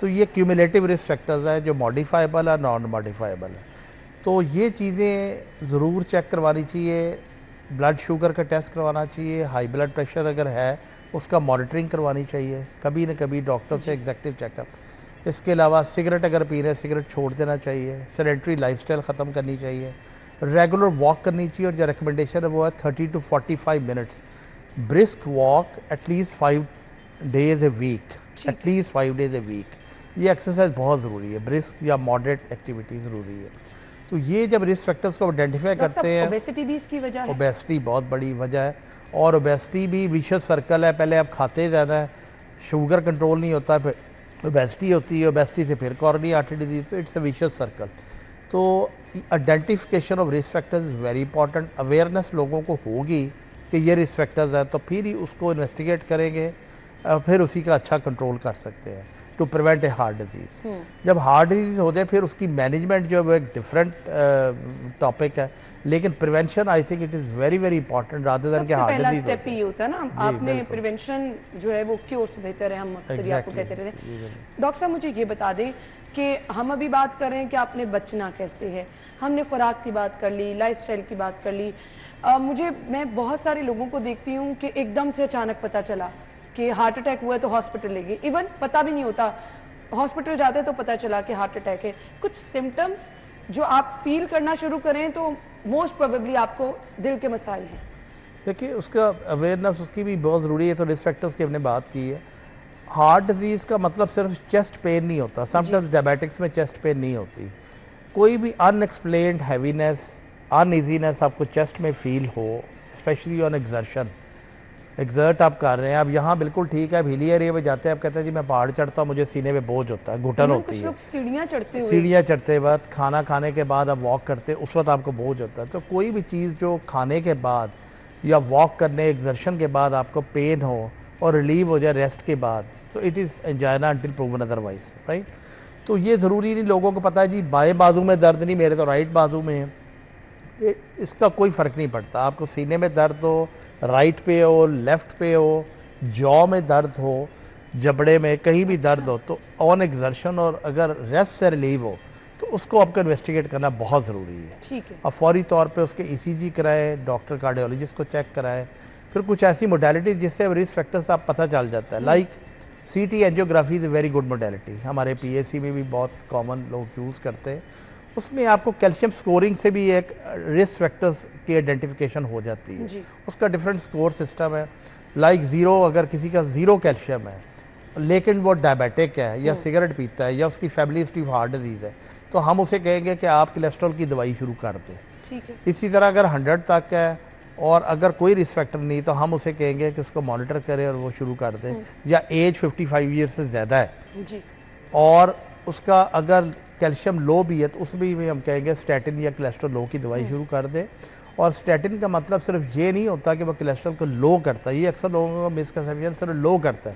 تو یہ کیومولیٹیو رسک فیکٹرز ہیں جو ماڈیفائبل ہے نان ماڈیفائبل ہے. تو یہ چیزیں ضرور چیک کروانی چاہیے. بلڈ شوگر کا ٹیسٹ کروانا چاہیے, ہائی بلڈ پریشر اگر ہے اس کا مانیٹرنگ کروانی چاہیے کبھی نہ کبھی ڈاکٹر سے ایگزیکٹو چیک اپ. اس کے علاوہ سگریٹ اگر پی رہے ہیں سگریٹ چھوڑ دینا چاہیے, سیڈنٹری لائف سٹائل ختم کرنی چاہیے, ریگولر واک کرنی چاہیے, اور جو ریکمنڈیشن ہے وہ ہے 30 to 45 minutes brisk walk at least 5 days a week, at least 5 days a week. یہ ایکسرسائز بہت ضروری ہے, برسک یا ماڈریٹ ایکٹیویٹی ضروری ہے. تو یہ جب رسک فیکٹرز کو آئیڈینٹیفائی کرتے ہیں,
اوبیسٹی بھی اس کی وجہ ہے.
اوبیسٹی بہت بڑی وجہ ہے, اور اوبیسٹی بھی ویشس سرکل ہے. پہلے آپ کھاتے زیادہ ہیں, شوگر کنٹرول نہیں ہوتا, پھر اوبیسٹی ہوتی ہے, اوبیسٹی سے پھر کورونری آرٹری ڈیزیز, تو اٹس اے ویشس سرکل. تو identification of risk factors is very important. Awareness لوگوں کو ہوگی کہ یہ رسک فیکٹرز ہیں تو پھر ہی اس کو انویسٹیگیٹ کریں گے, پھر اسی کا اچھا کنٹرول کر سکتے ہیں to prevent a heart disease. جب ہارٹ ڈیزیز ہو جائے پھر اس کی مینجمنٹ جو ہے وہ ایک ڈفرینٹ ٹاپک ہے, لیکن prevention I think it is very very important rather than کہ ہارٹ ڈیزیز.
پہلا اسٹیپ یہ ہوتا ہے نا, آپ نے پریونشن جو ہے وہ کیور سے بہتر ہے, ہم اکثر آپ کو کہتے رہتے ہیں. ڈاکٹر صاحب مجھے یہ بتا دیں کہ ہم ابھی بات کر رہے ہیں کہ آپ نے بچنا کیسے ہے, ہم نے خوراک کی بات کر لی, لائف سٹائل کی بات کر لی. میں بہت سارے لوگوں کو دیکھتی ہوں کہ ایک دم سے اچانک پتہ چلا کہ ہارٹ اٹیک ہوا ہے تو ہاسپٹل لے گئے, ایون پتہ بھی نہیں ہوتا, ہاسپٹل جاتے تو پتہ چلا کہ ہارٹ اٹیک ہے. کچھ سمٹمز جو آپ فیل کرنا شروع کریں تو موسٹ پروبیبلی آپ کو دل کے مسائل ہیں.
دیکھیے اس کا اویئرنیس اس کی بھی بہت ضروری ہے. تو رسک فیکٹرز کی ہم نے بات کی ہے. ہارٹ ڈیزیز کا مطلب صرف چیسٹ پین نہیں ہوتا, سمٹائمز ڈائبیٹکس میں چیسٹ پین نہیں ہوتی. کوئی بھی ان ایکسپلینڈ ہیوینیس, ان ایزینیس آپ کو چیسٹ میں فیل ہو, اسپیشلی آن ایگزرشن, ایگزرٹ آپ کر رہے ہیں, اب یہاں بالکل ٹھیک ہے, اب ہلی ایریا میں جاتے ہیں, آپ کہتے ہیں جی میں پہاڑ چڑھتا ہوں مجھے سینے میں بوجھ ہوتا ہے, گھٹن ہوتی ہے.
کچھ لوگ
سیڑھیاں چڑھتے وقت, کھانا کھانے کے بعد آپ واک کرتے اس وقت آپ کو بوجھ ہوتا ہے. تو کوئی بھی چیز جو کھانے کے بعد یا واک کرنے ایگزرشن کے بعد آپ کو پین ہو اور ریلیو ہو جائے ریسٹ کے بعد, تو it is angina until proven otherwise, right. تو یہ ضروری نہیں لوگوں کو پتہ ہے جی بائیں بازو میں درد نہیں, میرے تو رائٹ بازو میں ہے. اس کا کوئی فرق نہیں پڑتا. آپ کو سینے میں درد ہو, رائٹ پہ ہو, لیفٹ پہ ہو, جو میں درد ہو, جبڑے میں کہیں بھی درد ہو, تو آن ایگزرشن اور اگر ریسٹ سے ریلیو ہو تو اس کو آپ کو انویسٹیگیٹ کرنا بہت ضروری ہے.
ٹھیک ہے.
اب فوری طور پہ اس کے ای سی جی کرائیں, ڈاکٹر کارڈیولوجسٹ کو چیک کرائیں. پھر کچھ ایسی موڈیلٹیز جس سے رسک فیکٹرز آپ پتہ چل جاتا ہے, like C T angiography is a very good modality. ہمارے پی ایس سی میں بھی بہت کامن لوگ یوز کرتے ہیں. اس میں آپ کو کیلشیم سکورنگ سے بھی ایک رسک فیکٹرز کی آئیڈینٹیفیکیشن ہو جاتی ہے. اس کا ڈفرینٹ سکور سسٹم ہے. لائک 0 اگر کسی کا 0 کیلشیم ہے لیکن وہ ڈائبیٹک ہے یا سگریٹ پیتا ہے یا اس کی family history of heart disease ہے, تو ہم اسے کہیں گے کہ آپ کولیسٹرول کی دوائی شروع کر دیں. اسی طرح اگر 100 تک ہے اور اگر کوئی رسک فیکٹر نہیں تو ہم اسے کہیں گے کہ اس کو مانیٹر کرے اور وہ شروع کر دیں. یا ایج 55 ایئر سے زیادہ ہے اور اس کا اگر کیلشیم لو بھی ہے تو اس بھی ہم کہیں گے اسٹیٹن یا کولیسٹرول لو کی دوائی شروع کر دیں. اور اسٹیٹن کا مطلب صرف یہ نہیں ہوتا کہ وہ کولیسٹرول کو لو کرتا ہے, یہ اکثر لوگوں کا مسکنسیپشن صرف لو کرتا ہے,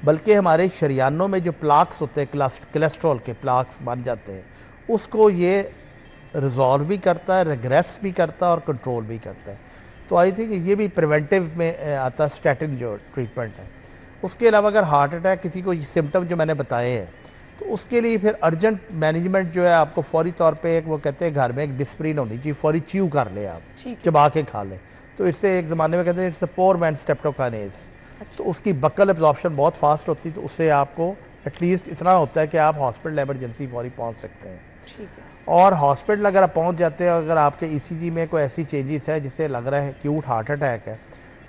بلکہ ہمارے شریانوں میں جو پلاکس ہوتے ہیں, کولیسٹرول کے پلاکس بن جاتے ہیں, اس کو یہ ریزالو بھی کرتا ہے, ریگریس بھی کرتا ہے اور کنٹرول بھی کرتا ہے. تو آئی تھنک یہ بھی پریونٹیو میں آتا ہے اسٹیٹن جو ٹریٹمنٹ ہے. اس کے علاوہ اگر ہارٹ اٹیک کسی کو سمٹم جو میں نے بتائے ہیں تو اس کے لیے پھر ارجنٹ مینجمنٹ جو ہے آپ کو فوری طور پہ ایک وہ کہتے ہیں گھر میں ایک ڈسپرین ہونی چاہیے, فوری چیو کر لیں آپ, چبا کے کھا لیں. تو اس سے ایک زمانے میں کہتے ہیں اٹس اے پور مین اسٹیپٹوکائنیز. تو اس کی بکل ایبزارپشن بہت فاسٹ ہوتی, تو اس سے آپ کو ایٹ لیسٹ اتنا ہوتا ہے کہ آپ ہاسپٹل ایمرجنسی فوری پہنچ سکتے ہیں. اور ہاسپٹل اگر آپ پہنچ جاتے ہیں, اگر آپ کے ای سی جی میں کوئی ایسی چینجز ہے جس سے لگ رہا ہے ایکیوٹ ہارٹ اٹیک ہے,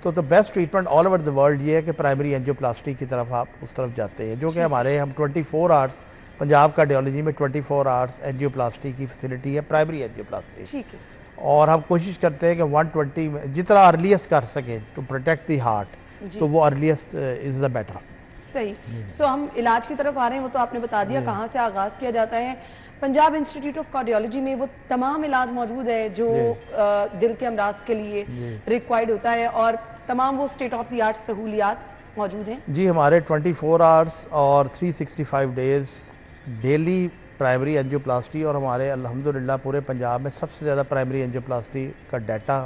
تو best treatment all over the world یہ ہے کہ پرائمری اینجیوپلاسٹی کی طرف آپ اس طرف جاتے ہیں, جو کہ ہمارے ہم 24 آورس پنجاب کارڈیولوجی میں 24 آورس اینجیوپلاسٹی کی فیسلٹی ہے, پرائمری اینجیوپلاسٹی. اور ہم کوشش کرتے ہیں کہ 120 میں جتنا ارلیسٹ کر سکیں ٹو پروٹیکٹ دی ہارٹ, تو وہ ارلیسٹ از دا بیٹر.
صحیح. سو ہم علاج کی طرف آ رہے ہیں, وہ تو آپ نے بتا دیا کہاں سے آغاز کیا جاتا ہے. پنجاب انسٹیٹیوٹ آف کارڈیولوجی میں وہ تمام علاج موجود ہے جو دل کے امراض کے لیے ریکوائرڈ ہوتا ہے, اور تمام وہ اسٹیٹ آف دی آرٹ سہولیات موجود ہیں.
جی ہمارے 24 آورس اور 365 ڈیز ڈیلی پرائمری اینجیوپلاسٹی, اور ہمارے الحمدللہ پورے پنجاب میں سب سے زیادہ پرائمری اینجیوپلاسٹی کا ڈیٹا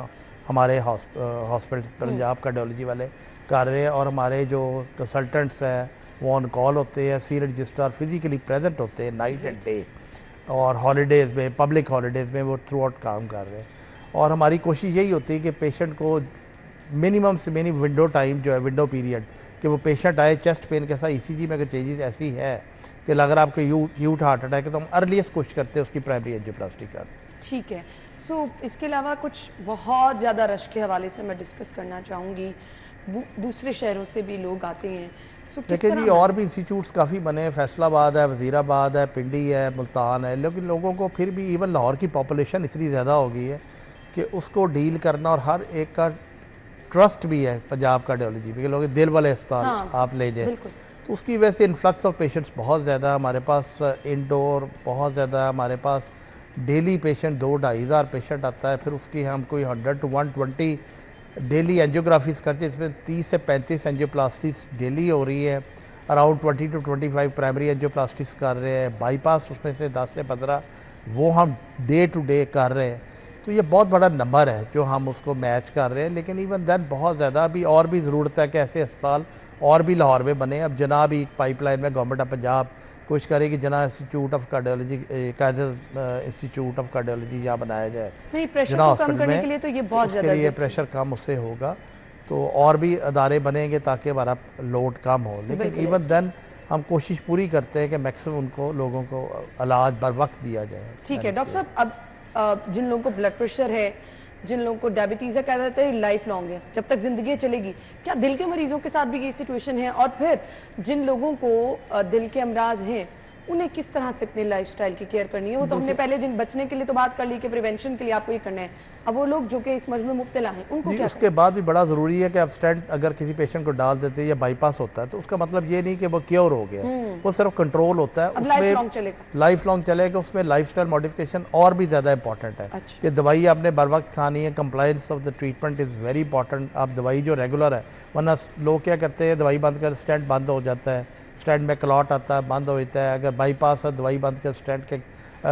ہمارے ہاسپٹل پنجاب کارڈیولوجی والے کر رہے ہیں. اور ہمارے جو کنسلٹنٹس ہیں, وہ آن کال ہوتے ہیں, سی رجسٹرار فزیکلی پریزنٹ ہوتے ہیں نائٹ اینڈ ڈے, اور ہالیڈیز میں, پبلک ہالیڈیز میں وہ تھرو آؤٹ کام کر رہے ہیں. اور ہماری کوشش یہی ہوتی ہے کہ پیشنٹ کو منیمم سے منیمم ونڈو ٹائم جو ہے, ونڈو پیریڈ, کہ وہ پیشنٹ آئے چیسٹ پین کے ساتھ ای سی جی میں اگر چینجز ایسی ہے کہ اگر آپ کو ایکیوٹ ہارٹ اٹیک ہے تو ہم ارلیسٹ کوشش کرتے ہیں اس کی پرائمری اینجیوپلاسٹی کر.
ٹھیک ہے. سو اس کے علاوہ کچھ بہت زیادہ رش کے حوالے سے میں ڈسکس کرنا چاہوں گی, دوسرے شہروں سے بھی لوگ آتے ہیں.
دیکھیں جی اور بھی انسٹیٹیوٹس کافی بنے ہیں, فیصل آباد ہے, وزیر آباد ہے, پنڈی ہے, ملتان ہے, لیکن لوگوں کو پھر بھی ایون لاہور کی پاپولیشن اتنی زیادہ ہو گئی ہے کہ اس کو ڈیل کرنا, اور ہر ایک کا ٹرسٹ بھی ہے پنجاب کارڈیولوجی پہ کہ لوگ دل والے اسپتال آپ لے جائیں, تو اس کی وجہ سے انفلکس آف پیشنٹس بہت زیادہ ہمارے پاس, انڈور بہت زیادہ ہمارے پاس ڈیلی پیشنٹ 2-2.5 ہزار پیشنٹ آتا ہے. پھر اس کی ہم کوئی 100 to 120 ڈیلی اینجیوگرافیز کرتے ہیں, اس میں 30 سے 35 اینجیوپلاسٹیز ڈیلی ہو رہی ہے, اراؤنڈ 20 to 25 پرائمری اینجیوپلاسٹیز کر رہے ہیں, بائی پاس اس میں سے 10 سے 15 وہ ہم ڈے ٹو ڈے کر رہے ہیں. تو یہ بہت بڑا نمبر ہے جو ہم اس کو میچ کر رہے ہیں, لیکن ایون دین بہت زیادہ ابھی اور بھی ضرورت ہے کہ ایسے اسپتال اور بھی لاہور میں بنے. اب جناب ایک پائپ لائن میں گورنمنٹ آف پنجاب کوشش کرے کہ جناب انسٹیٹیوٹ آف کارڈیولوجی, قائدر انسٹیٹیوٹ آف کارڈیولوجی یہاں بنایا جائے.
نہیں, پریشر کو کم کرنے کے لیے تو یہ بہت زیادہ,
اس کے لیے پریشر کم اس سے ہوگا تو اور بھی ادارے بنیں گے تاکہ ہمارا لوڈ کم ہو. لیکن ایون دین ہم کوشش پوری کرتے ہیں کہ میکسیمم ان کو لوگوں کو علاج بر وقت دیا جائے.
ٹھیک ہے ڈاکٹر صاحب, اب جن لوگوں کو بلڈ پریشر ہے, جن لوگوں کو ڈائبٹیز ہے, کہا جاتا ہے لائف لانگ ہے, جب تک زندگی چلے گی, کیا دل کے مریضوں کے ساتھ بھی یہ سچویشن ہے؟ اور پھر جن لوگوں کو دل کے امراض ہیں انہیں کس طرح سے اپنے لائف سٹائل کی کیئر کرنی ہے؟ وہ تو ہم نے پہلے جن بچنے کے لیے تو بات کر لی کہ پریونشن کے لیے آپ کو یہ کرنا ہے. اب وہ لوگ جو کہ اس مرض میں مبتلا ہیں ان کو کیا؟
اس کے بعد بھی بڑا ضروری ہے کہ آپ اسٹینٹ اگر کسی پیشنٹ کو ڈال دیتے ہیں یا بائی پاس ہوتا ہے تو اس کا مطلب یہ نہیں کہ وہ کیور ہو گیا, وہ صرف کنٹرول ہوتا ہے. اس میں لائف لانگ چلے گا, اس میں لائف سٹائل ماڈیفکیشن اور بھی زیادہ امپورٹنٹ ہے کہ دوائی آپ نے بر وقت کھانی ہے. Compliance of the treatment is very important. آپ دوائی جو ریگولر ہے, ورنہ لوگ کیا کرتے ہیں دوائی بند کر اسٹینٹ بند ہو جاتا ہے, اسٹینٹ میں کلاٹ آتا ہے بند ہو جاتا ہے, اگر بائی پاس ہے دوائی بند کر اسٹینٹ کے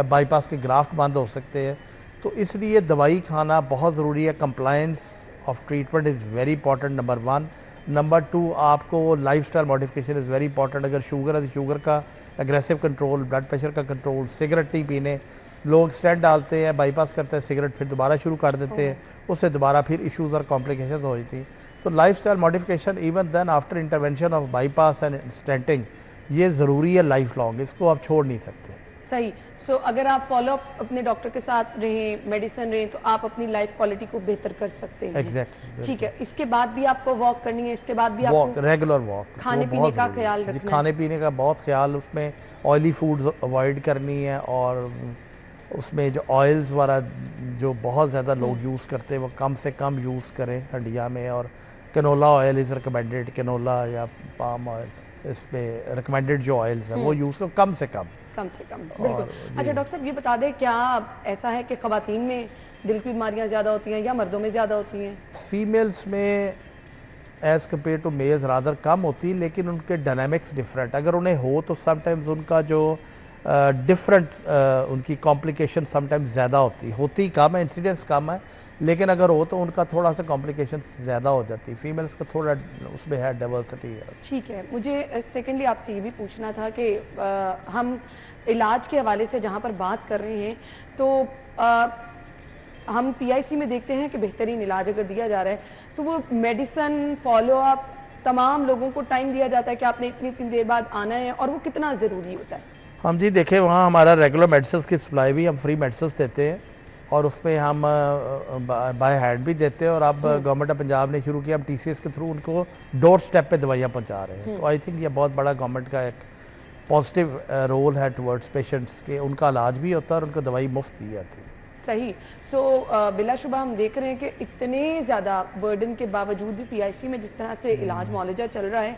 بائی پاس کے گرافٹ بند ہو سکتے ہیں. تو اس لیے دوائی کھانا بہت ضروری ہے. Compliance of treatment is very important, number 1. Number 2, آپ کو life style modification is very important. اگر شوگر ہے تو شوگر کا اگریسو کنٹرول, بلڈ پریشر کا کنٹرول, سگریٹ نہیں پینے. لوگ اسٹینٹ ڈالتے ہیں, بائی پاس کرتے ہیں سگریٹ, پھر دوبارہ شروع کر دیتے ہیں, اس سے دوبارہ پھر ایشوز اور کمپلیکیشنز ہو جاتی ہیں. تو lifestyle modification even then after intervention of bypass and stenting یہ ضروری ہے لائف لانگ, اس کو آپ چھوڑ نہیں سکتے.
صحیح. سو اگر آپ فالو اپ اپنے ڈاکٹر کے ساتھ رہیں, میڈیسن رہیں, تو آپ اپنی لائف کوالٹی کو بہتر کر سکتے ہیں.
ایگزیکٹلی.
ٹھیک ہے. اس کے بعد بھی آپ کو واک کرنی ہے, اس کے بعد بھی آپ کو
ریگولر واک,
کھانے پینے کا خیال رکھنا ہے.
کھانے پینے کا بہت خیال, اس میں آئلی فوڈز اوائڈ کرنی ہے, اور اس میں جو آئلز والا جو بہت زیادہ لوگ یوز کرتے ہیں وہ کم سے کم یوز کریں ہنڈیا میں. اور canola oil is recommended, canola یا پام آئل اس پہ ریکمینڈیڈ جو آئلز ہیں وہ یوز کرو کم سے کم.
بالکل. اچھا ڈاکٹر صاحب یہ بتا دیں, کیا ایسا ہے کہ خواتین میں دل کی بیماریاں زیادہ ہوتی ہیں یا مردوں میں زیادہ ہوتی ہیں؟
فیمیلز میں as compared to males rather کم ہوتی, لیکن ان کے ڈائنامکس ڈفرینٹ. اگر انہیں ہو تو سم ٹائمز ان کا جو ڈفرینٹ ان کی کمپلیکیشن سم ٹائمز زیادہ ہوتی کم ہے, انسیڈنس کم ہے, لیکن اگر ہو تو ان کا تھوڑا سا کمپلیکیشن زیادہ ہو جاتی. فیمیلز کا تھوڑا اس میں ہے ڈائیورسٹی ہے.
ٹھیک ہے. مجھے سیکنڈلی آپ سے یہ بھی پوچھنا تھا کہ ہم علاج کے حوالے سے جہاں پر بات کر رہے ہیں تو ہم پی آئی سی میں دیکھتے ہیں کہ بہترین علاج اگر دیا جا رہا ہے, سو وہ میڈیسن فالو اپ تمام لوگوں کو ٹائم دیا جاتا ہے کہ آپ نے اتنی دیر بعد آنا ہے, اور وہ کتنا ضروری ہوتا ہے؟
ہم جی دیکھیں وہاں ہمارا ریگولر میڈیسنس کی سپلائی بھی, ہم فری میڈیسنس دیتے ہیں, اور اس میں ہم بائی ہینڈ بھی دیتے ہیں. اور اب گورنمنٹ آف پنجاب نے شروع کیا, ہم ٹی سی ایس کے تھرو ان کو ڈور سٹیپ پہ دوائیاں پہنچا رہے ہیں. تو آئی تھنک یہ بہت بڑا گورنمنٹ کا ایک پازیٹیو رول ہے ٹورڈز پیشنٹس کہ ان کا علاج بھی ہوتا ہے اور ان کو دوائی مفت دی جاتی ہے.
صحیح. سو بلا شبہ ہم دیکھ رہے ہیں کہ اتنے زیادہ برڈن کے باوجود بھی پی آئی سی میں جس طرح سے علاج معالجہ چل رہا ہے,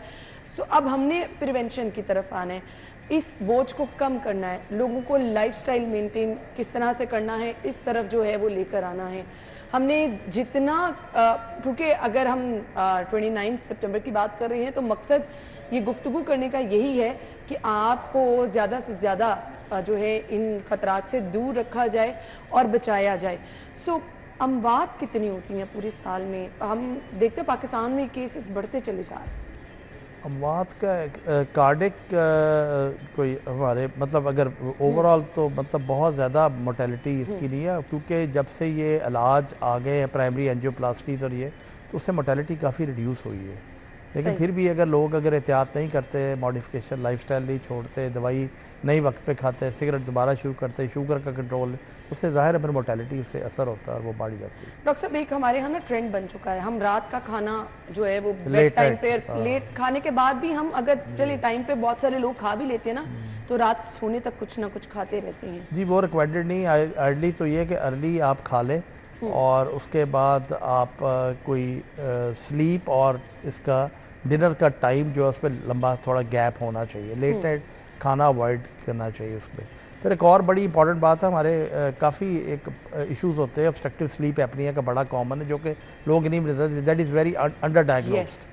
سو اب ہم نے پریونشن کی طرف آنا ہے, اس بوجھ کو کم کرنا ہے, لوگوں کو لائف سٹائل مینٹین کس طرح سے کرنا ہے اس طرف جو ہے وہ لے کر آنا ہے. ہم نے جتنا کیونکہ اگر ہم 29 سپٹمبر کی بات کر رہے ہیں تو مقصد یہ گفتگو کرنے کا یہی ہے کہ آپ کو زیادہ سے زیادہ جو ہے ان خطرات سے دور رکھا جائے اور بچایا جائے. سو اموات کتنی ہوتی ہیں پورے سال میں؟ ہم دیکھتے ہیں پاکستان میں کیسز بڑھتے چلے جا رہے ہیں.
اموات کا کارڈک کوئی ہمارے مطلب اگر اوور آل تو مطلب بہت زیادہ موٹیلٹی اس کی نہیں ہے، کیونکہ جب سے یہ علاج آ گئے ہیں پرائمری اینجیوپلاسٹیز اور یہ، تو اس سے موٹیلٹی کافی ریڈیوس ہوئی ہے. لیکن پھر بھی اگر لوگ اگر احتیاط نہیں کرتے، ماڈیفکیشن لائف سٹائل نہیں چھوڑتے، دوائی نہیں وقت پہ کھاتے، سگریٹ دوبارہ شروع کرتے، شوگر کا کنٹرول، اس سے ظاہر ہے پھر موٹیلٹی اس سے اثر ہوتا ہے اور وہ بڑھ جاتی ہے.
ڈاکٹر صاحب ایک ہمارے یہاں نا ٹرینڈ بن چکا ہے، ہم رات کا کھانا جو ہے وہ بیڈ
Late
ٹائم
night،
پہ لیٹ کھانے کے بعد بھی ہم اگر چلے ٹائم پہ بہت سارے لوگ کھا بھی لیتے ہیں نا تو رات سونے تک کچھ نہ کچھ کھاتے رہتے ہیں.
جی وہ ریکوائنڈڈ نہیں. ارلی تو یہ کہ ارلی آپ کھا لیں اور اس کے بعد آپ کوئی سلیپ اور اس کا ڈنر کا ٹائم جو ہے اس پہ لمبا تھوڑا گیپ ہونا چاہیے. لیٹ نائٹ کھانا اوائڈ کرنا چاہیے اس پہ. پھر ایک اور بڑی امپورٹنٹ بات ہے، ہمارے کافی ایک ایشوز ہوتے ہیں obstructive sleep apnea کا بڑا کامن ہے جو کہ لوگ نہیں ملتے، that is very underdiagnosed.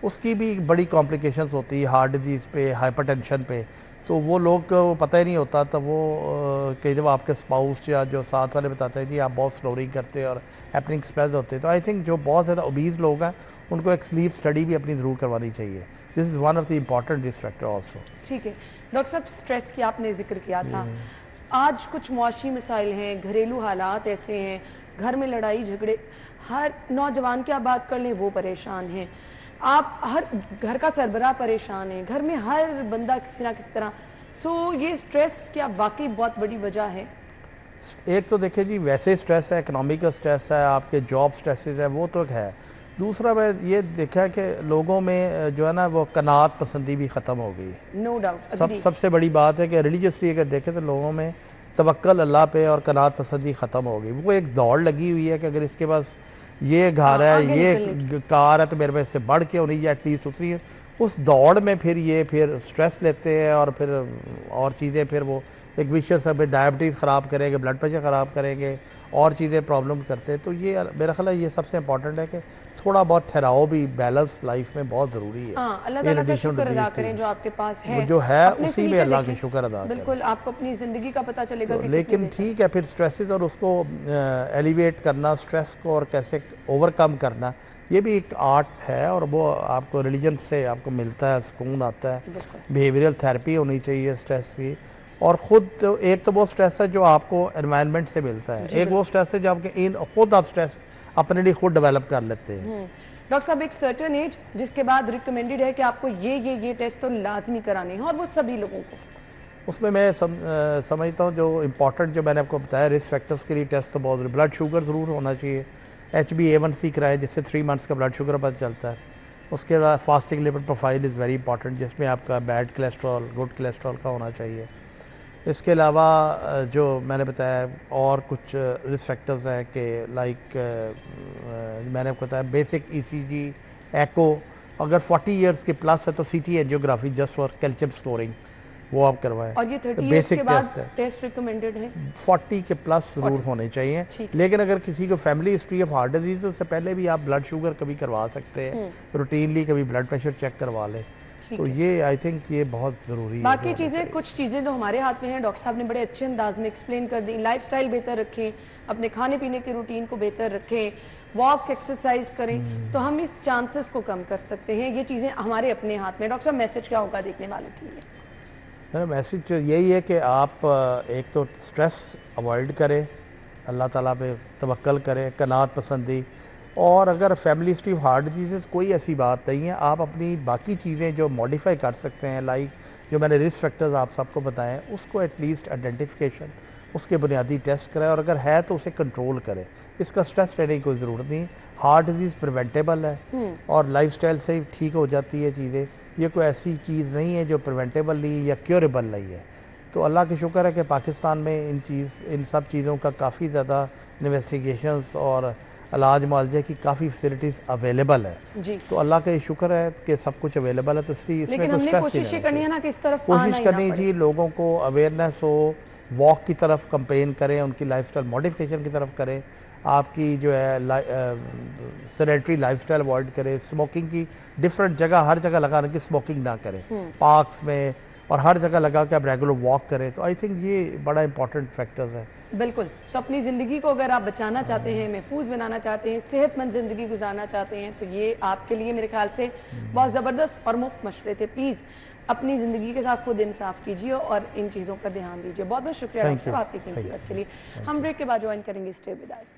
اس کی بھی بڑی کمپلیکیشنز ہوتی ہے ہارٹ ڈیزیز پہ، ہائپر ٹینشن پہ. تو وہ لوگ کو پتہ ہی نہیں ہوتا، تو وہ کئی دفعہ آپ کے اسپاؤس یا جو ساتھ والے بتاتے ہیں جی آپ بہت سنورنگ کرتے اور ہیپننگ اسپیز ہوتے ہیں. تو آئی تھنک جو بہت زیادہ اوبیز لوگ ہیں ان کو ایک سلیپ اسٹڈی بھی اپنی ضرور کروانی چاہیے. This is one of the important risk factor also.
ٹھیک ہے ڈاکٹر صاحب، اسٹریس کی آپ نے ذکر کیا تھا. آج کچھ معاشی مسائل ہیں، گھریلو حالات ایسے ہیں، گھر میں لڑائی جھگڑے، ہر نوجوان کی آپ بات کر لیں وہ پریشان ہیں، آپ ہر گھر کا سربراہ پریشان ہے، گھر میں ہر بندہ کسی نہ کسی طرح. سو یہ اسٹریس کیا واقعی بہت بڑی وجہ ہے؟
ایک تو دیکھیں جی ویسے اسٹریس ہے، اکنامیکل اسٹریس ہے، آپ کے جاب اسٹریسز ہے، وہ تو ہے. دوسرا میں یہ دیکھا کہ لوگوں میں جو ہے نا وہ قناعت پسندی بھی ختم ہو گئی.
No doubt.
سب سے بڑی بات ہے کہ ریلیجیسلی اگر دیکھیں تو لوگوں میں توکل اللہ پہ اور قناعت پسندی ختم ہو گئی. وہ ایک دوڑ لگی ہوئی ہے کہ اگر اس کے پاس یہ گھر ہے، یہ کار ہے تو میرے پاس سے بڑھ کے ہونی ہے ایٹ لیسٹ اتنی ہے. اس دوڑ میں پھر سٹریس لیتے ہیں اور پھر اور چیزیں پھر وہ ایک ویشیس ہے، ڈائبٹیز خراب کریں گے، بلڈ پریشر خراب کریں گے، اور چیزیں پرابلم کرتے ہیں. تو یہ میرا خیال ہے یہ سب سے امپورٹنٹ ہے کہ تھوڑا بہت ٹھہراؤ بھی بیلنس لائف میں بہت ضروری ہے.
ہاں اللہ تعالیٰ کا شکر ادا کریں جو آپ کے پاس ہے،
جو ہے اسی میں اللہ کے شکر ادا کریں.
بالکل آپ کو اپنی زندگی کا پتہ چلے گا کہ
لیکن ٹھیک ہے پھر سٹریسز اور اس کو ایلیویٹ کرنا، سٹریس کو اور کیسے اوور کم کرنا، یہ بھی ایک آرٹ ہے اور وہ آپ کو ریلیجن سے آپ کو ملتا ہے، سکون آتا ہے. بیہیویئرل تھیراپی ہونی چاہیے سٹریس کی. اور خود ایک تو وہ سٹریس ہے جو آپ کو انوائرمنٹ سے ملتا ہے، ایک وہ سٹریس ہے جو آپ کے خود آپ سٹریس اپنے لیے خود ڈیولپ کر لیتے ہیں.
ڈاکٹر صاحب ایک سرٹن ایج جس کے بعد ریکمینڈڈ ہے کہ آپ کو یہ ٹیسٹ تو لازمی کرانے ہیں، اور وہ سبھی لوگوں کو.
اس میں سمجھتا ہوں جو امپورٹنٹ جو میں نے آپ کو بتایا رسک فیکٹرز کے لیے ٹیسٹ تو بہت ضروری. بلڈ شوگر ضرور ہونا چاہیے، HbA1c کرائیں جس سے 3 منتھس کا بلڈ شوگر پتہ چلتا ہے. اس کے بعد fasting lipid profile is very important جس میں آپ کا بیڈ کولیسٹرول گڈ کولیسٹرول کا ہونا چاہیے. اس کے علاوہ جو میں نے بتایا اور کچھ رسک فیکٹرز ہیں کہ لائک میں نے آپ کو بتایا بیسک ECG، ایکو، اگر 40 ایئرس کے پلس ہے تو CT angiography just for calcium storing وہ آپ کروائیں.
اور یہ 30 ایئرس کے بعد ٹیسٹ ریکمینڈڈ ہے
40 کے پلس ضرور ہونے چاہیے. لیکن اگر کسی کو family history of heart disease تو اس سے پہلے بھی آپ بلڈ شوگر کبھی کروا سکتے ہیں، روٹینلی کبھی بلڈ پریشر چیک کروا لیں. تو یہ آئی تھنک یہ بہت ضروری ہے.
باقی چیزیں کچھ چیزیں جو ہمارے ہاتھ میں ہیں ڈاکٹر صاحب نے بڑے اچھے انداز میں ایکسپلین کر دیں. لائف سٹائل بہتر رکھیں، اپنے کھانے پینے کے روٹین کو بہتر رکھیں، واک ایکسرسائز کریں تو ہم اس چانسز کو کم کر سکتے ہیں. یہ چیزیں ہمارے اپنے ہاتھ میں. ڈاکٹر صاحب میسج کیا ہوگا دیکھنے والوں کے لیے؟
میرا میسج یہی ہے کہ آپ ایک تو سٹریس اوائڈ کریں، اللہ تعالیٰ پہ توکل کریں، قناعت پسندی. اور اگر family history of heart disease کوئی ایسی بات نہیں ہے، آپ اپنی باقی چیزیں جو موڈیفائی کر سکتے ہیں لائک جو میں نے رسک فیکٹرز آپ سب کو بتائے ہیں اس کو ایٹ لیسٹ آئیڈینٹیفیکیشن اس کے بنیادی ٹیسٹ کریں اور اگر ہے تو اسے کنٹرول کریں. اس کا سٹریس لینے کی کوئی ضرورت نہیں. ہارٹ ڈیزیز پریونٹیبل ہے اور لائف سٹائل سے ٹھیک ہو جاتی ہے چیزیں. یہ کوئی ایسی چیز نہیں ہے جو پریونٹیبل نہیں یا کیوریبل نہیں ہے. تو اللہ کا شکر ہے کہ پاکستان میں ان سب چیزوں کا کافی زیادہ انویسٹیگیشنز اور علاج معالجے کی کافی فیسلٹیز اویلیبل ہے. تو اللہ کا یہ شکر ہے کہ سب کچھ اویلیبل ہے. تو اس لیے اس میں کوئی
کوشش کرنی ہے نا کہ اس طرف
کوشش کرنی چاہیے لوگوں کو اویئرنیس ہو، واک کی طرف کمپین کریں، ان کی لائف سٹائل موڈیفکیشن کی طرف کریں، آپ کی جو ہے سیڈنٹری لائف سٹائل اوائڈ کریں، اسموکنگ کی ڈفرینٹ جگہ ہر جگہ لگانے کی اسموکنگ نہ کریں، پارکس میں اور ہر جگہ لگا کہ آپ ریگولر واک کریں. تو آئی تھنک یہ بڑا امپورٹنٹ فیکٹرز ہے.
بالکل. سو اپنی زندگی کو اگر آپ بچانا چاہتے ہیں, محفوظ بنانا چاہتے ہیں, صحت مند زندگی گزارنا چاہتے ہیں, تو یہ آپ کے لیے میرے خیال سے بہت زبردست اور مفت مشورے تھے. پلیز اپنی زندگی کے ساتھ خود انصاف کیجیے اور ان چیزوں کا دھیان دیجیے. بہت بہت شکریہ ڈاکٹر صاحب آپ کی قیمتی وقت کے لیے. ہم بریک کے بعد جوائن کریں گے. Stay with us.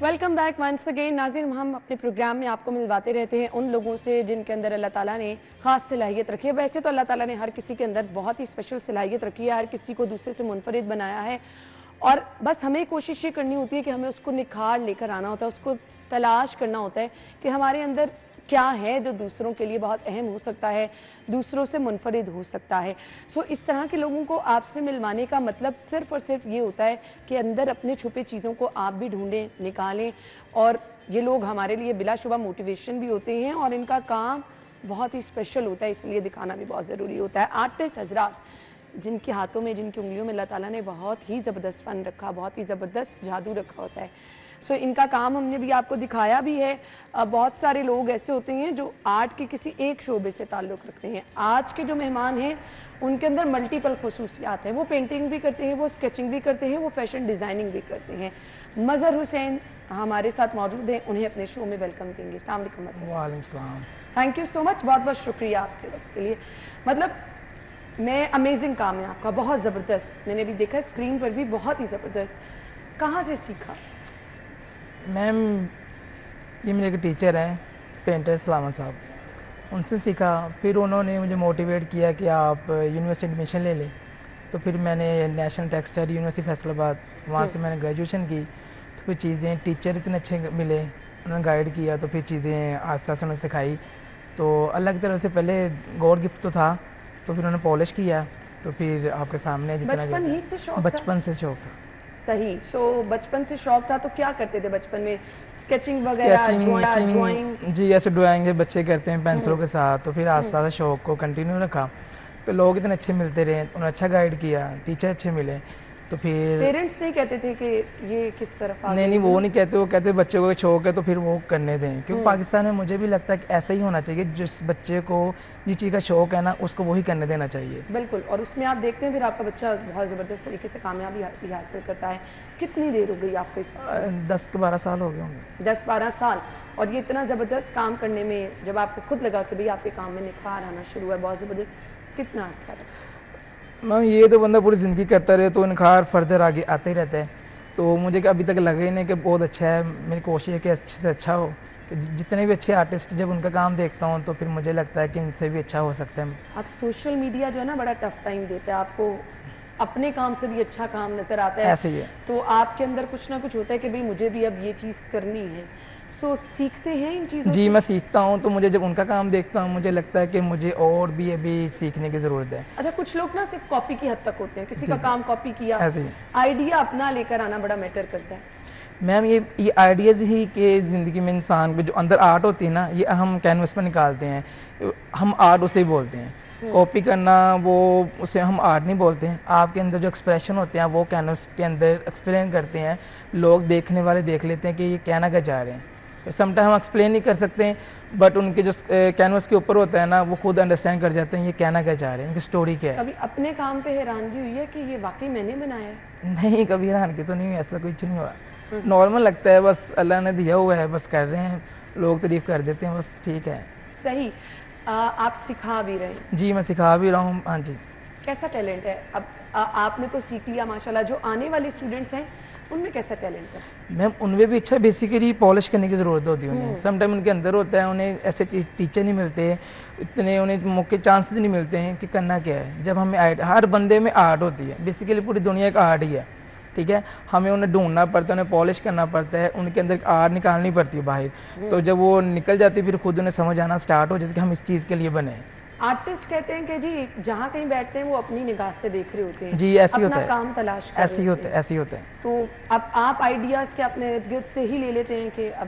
Welcome back once again. ناظرین, ہم اپنے پروگرام میں آپ کو ملواتے رہتے ہیں ان لوگوں سے جن کے اندر اللہ تعالیٰ نے خاص صلاحیت رکھی ہے. ویسے تو اللہ تعالیٰ نے ہر کسی کے اندر بہت ہی اسپیشل صلاحیت رکھی ہے, ہر کسی کو دوسرے سے منفرد بنایا ہے, اور بس ہمیں کوشش یہ کرنی ہوتی ہے کہ ہمیں اس کو نکھار لے کر آنا ہوتا ہے, اس کو تلاش کرنا ہوتا ہے کہ ہمارے اندر کیا ہے جو دوسروں کے لیے بہت اہم ہو سکتا ہے, دوسروں سے منفرد ہو سکتا ہے. سو اس طرح کے لوگوں کو آپ سے ملوانے کا مطلب صرف اور صرف یہ ہوتا ہے کہ اندر اپنے چھپے چیزوں کو آپ بھی ڈھونڈیں, نکالیں, اور یہ لوگ ہمارے لیے بلا شبہ موٹیویشن بھی ہوتے ہیں اور ان کا کام بہت ہی اسپیشل ہوتا ہے, اس لیے دکھانا بھی بہت ضروری ہوتا ہے. آرٹسٹ حضرات جن کے ہاتھوں میں, جن کی انگلیوں میں اللہ تعالیٰ نے بہت ہی زبردست فن رکھا, بہت ہی زبردست جادو رکھا ہوتا ہے. سو ان کا کام ہم نے بھی آپ کو دکھایا بھی ہے. بہت سارے لوگ ایسے ہوتے ہیں جو آرٹ کے کسی ایک شعبے سے تعلق رکھتے ہیں. آج کے جو مہمان ہیں ان کے اندر ملٹیپل خصوصیات ہیں. وہ پینٹنگ بھی کرتے ہیں, وہ اسکیچنگ بھی کرتے ہیں, وہ فیشن ڈیزائننگ بھی کرتے ہیں. مظہر حسین ہمارے ساتھ موجود ہیں, انہیں اپنے شو میں ویلکم دیں گے. السلام علیکم مظہر.
وعلیکم السلام.
تھینک یو سو مچ, بہت بہت شکریہ آپ کے وقت کے لیے. مطلب میں امیزنگ کام ہے آپ کا, بہت زبردست. میں نے بھی دیکھا اسکرین پر بھی, بہت ہی زبردست. کہاں سے سیکھا؟
میم یہ میرے ایک ٹیچر ہیں پینٹر سلامت صاحب, ان سے سیکھا. پھر انہوں نے مجھے موٹیویٹ کیا کہ آپ یونیورسٹی ایڈمیشن لے لیں. تو پھر میں نے نیشنل ٹیکسٹائل یونیورسٹی فیصل آباد, وہاں سے میں نے گریجویشن کی. تو پھر چیزیں, ٹیچر اتنے اچھے ملے, انہوں نے گائیڈ کیا, تو پھر چیزیں آہستہ آہستہ انہوں نے سکھائی. تو اللہ کی طرف سے پہلے گور گفٹ تو تھا, تو پھر انہوں نے پالش کیا. تو پھر آپ کے سامنے
بچپن ہی سے شوق تھا؟
بچپن سے شوق تھا.
صحیح. سو بچپن سے شوق تھا, تو کیا کرتے تھے بچپن میں؟ اسکیچنگ وغیرہ, ڈرائنگ؟
جی ایسے ڈرائنگ بچے کرتے ہیں پینسلوں کے ساتھ. تو پھر آہستہ آہستہ شوق کو کنٹینیو رکھا. تو لوگ اتنے اچھے ملتے رہے, انہوں نے اچھا گائیڈ کیا, ٹیچر اچھے ملے. تو پھر
پیرنٹس نہیں کہتے تھے کہ یہ کس طرف آگے؟
نہیں, وہ نہیں کہتے. وہ کہتے بچے کو شوق ہے تو پھر وہ کرنے دیں. کیونکہ پاکستان میں مجھے بھی لگتا ہے کہ ایسا ہی ہونا چاہیے, جس بچے کو جس چیز کا شوق ہے نا اس کو وہی کرنے دینا چاہیے.
بالکل. اور اس میں آپ دیکھتے ہیں پھر آپ کا بچہ بہت زبردست طریقے سے کامیابی حاصل کرتا ہے. کتنی دیر ہو گئی آپ کو اس؟
10-12 سال ہو گئے ہوں گے.
10-12 سال. اور یہ اتنا زبردست کام کرنے میں جب آپ کو خود لگا کہ بھئی آپ کے کام میں نکھار آنا شروع ہوا, بہت زبردست, کتنا عرصہ لگا؟
میم یہ تو بندہ پوری زندگی کرتا رہے تو نکھار فردر آگے آتا ہی رہتا ہے. تو مجھے کہ ابھی تک لگا ہی نہیں کہ بہت اچھا ہے. میری کوشش ہے کہ اچھے سے اچھا ہو. کہ جتنے بھی اچھے آرٹسٹ جب ان کا کام دیکھتا ہوں تو پھر مجھے لگتا ہے کہ ان سے بھی اچھا ہو سکتا ہے.
اب سوشل میڈیا جو ہے نا بڑا ٹف ٹائم دیتا ہے آپ کو, اپنے کام سے بھی اچھا کام نظر آتا ہے.
ایسے ہی ہے.
تو آپ کے اندر کچھ نہ کچھ ہوتا ہے کہ بھئی مجھے بھی اب یہ چیز کرنی ہے. سو سیکھتے ہیں ان چیزوں سے؟
جی میں سیکھتا ہوں. تو مجھے جب ان کا کام دیکھتا ہوں مجھے لگتا ہے کہ مجھے اور بھی ابھی سیکھنے کی ضرورت ہے.
اچھا, کچھ لوگ نا صرف کاپی کی حد تک ہوتے ہیں, کسی کا کام کاپی کیا,
ایسے ہی
آئیڈیا اپنا لے کر آنا بڑا میٹر کرتا ہے.
میم یہ آئیڈیاز ہی کہ زندگی میں انسان کو جو اندر آرٹ ہوتی ہے نا, یہ ہم کینوس پر نکالتے ہیں. ہم آرٹ اسے ہی بولتے ہیں. کاپی کرنا وہ اسے ہم آرٹ نہیں بولتے ہیں. آپ کے اندر جو ایکسپریشن ہوتے ہیں وہ کینوس کے اندر ایکسپلین کرتے ہیں. لوگ دیکھنے والے دیکھ لیتے ہیں کہ یہ کہنا کیا چاہ رہے ہیں. سم ٹائم ہم ایکسپلین نہیں کر سکتے ہیں, بٹ ان کے جو کینوس کے اوپر ہوتا ہے نا وہ خود انڈرسٹینڈ کر جاتے ہیں یہ کہنا کیا چاہ رہے ہیں, ان کی اسٹوری کیا ہے.
کبھی اپنے کام پہ حیرانگی ہوئی ہے کہ یہ واقعی میں نے بنایا ہے؟
نہیں, کبھی حیرانگی تو نہیں ہوئی, ایسا کچھ نہیں ہوا. نارمل لگتا ہے, بس اللہ نے دیا ہوا ہے, بس کر رہے ہیں, لوگ تعریف کر دیتے ہیں, بس ٹھیک ہے.
صحیح. آپ سکھا بھی رہے ہیں؟
جی میں سکھا بھی رہا ہوں. ہاں جی.
کیسا ٹیلنٹ ہے؟ اب آپ نے تو سیکھ لیا ماشاءاللہ, جو آنے والے اسٹوڈنٹس ہیں ان میں کیسا ٹیلنٹ ہے؟
میم ان میں بھی اچھا بیسیکلی پالش کرنے کی ضرورت ہوتی ہے انہیں. سم ٹائم ان کے اندر ہوتا ہے, انہیں ایسے ٹیچر نہیں ملتے اتنے, انہیں موقع چانسز نہیں ملتے ہیں کہ کرنا کیا ہے. جب ہمیں ہر بندے میں آرٹ ہوتی ہے, بیسیکلی پوری دنیا ایک آرٹ ہی ہے, ٹھیک ہے. ہمیں انہیں ڈھونڈنا پڑتا ہے, انہیں پالش کرنا پڑتا ہے, ان کے اندر ایک آرٹ نکالنی پڑتی ہے باہر. تو جب وہ نکل جاتی ہے پھر خود انہیں سمجھ آنا اسٹارٹ ہو جاتی ہے کہ ہم اس چیز کے لیے بنے ہیں.
آرٹسٹ کہتے ہیں کہ جی جہاں کہیں بیٹھتے ہیں وہ اپنی نگاہ سے دیکھ رہے ہوتے ہیں.
جی ایسے ہوتا ہے,
اپنا کام تلاش کر
ایسے ہی ہوتا ہے, ایسے ہی ہوتا ہے.
تو اب آپ آئیڈیاز کے اپنے ارد گرد سے ہی لے لیتے ہیں کہ اب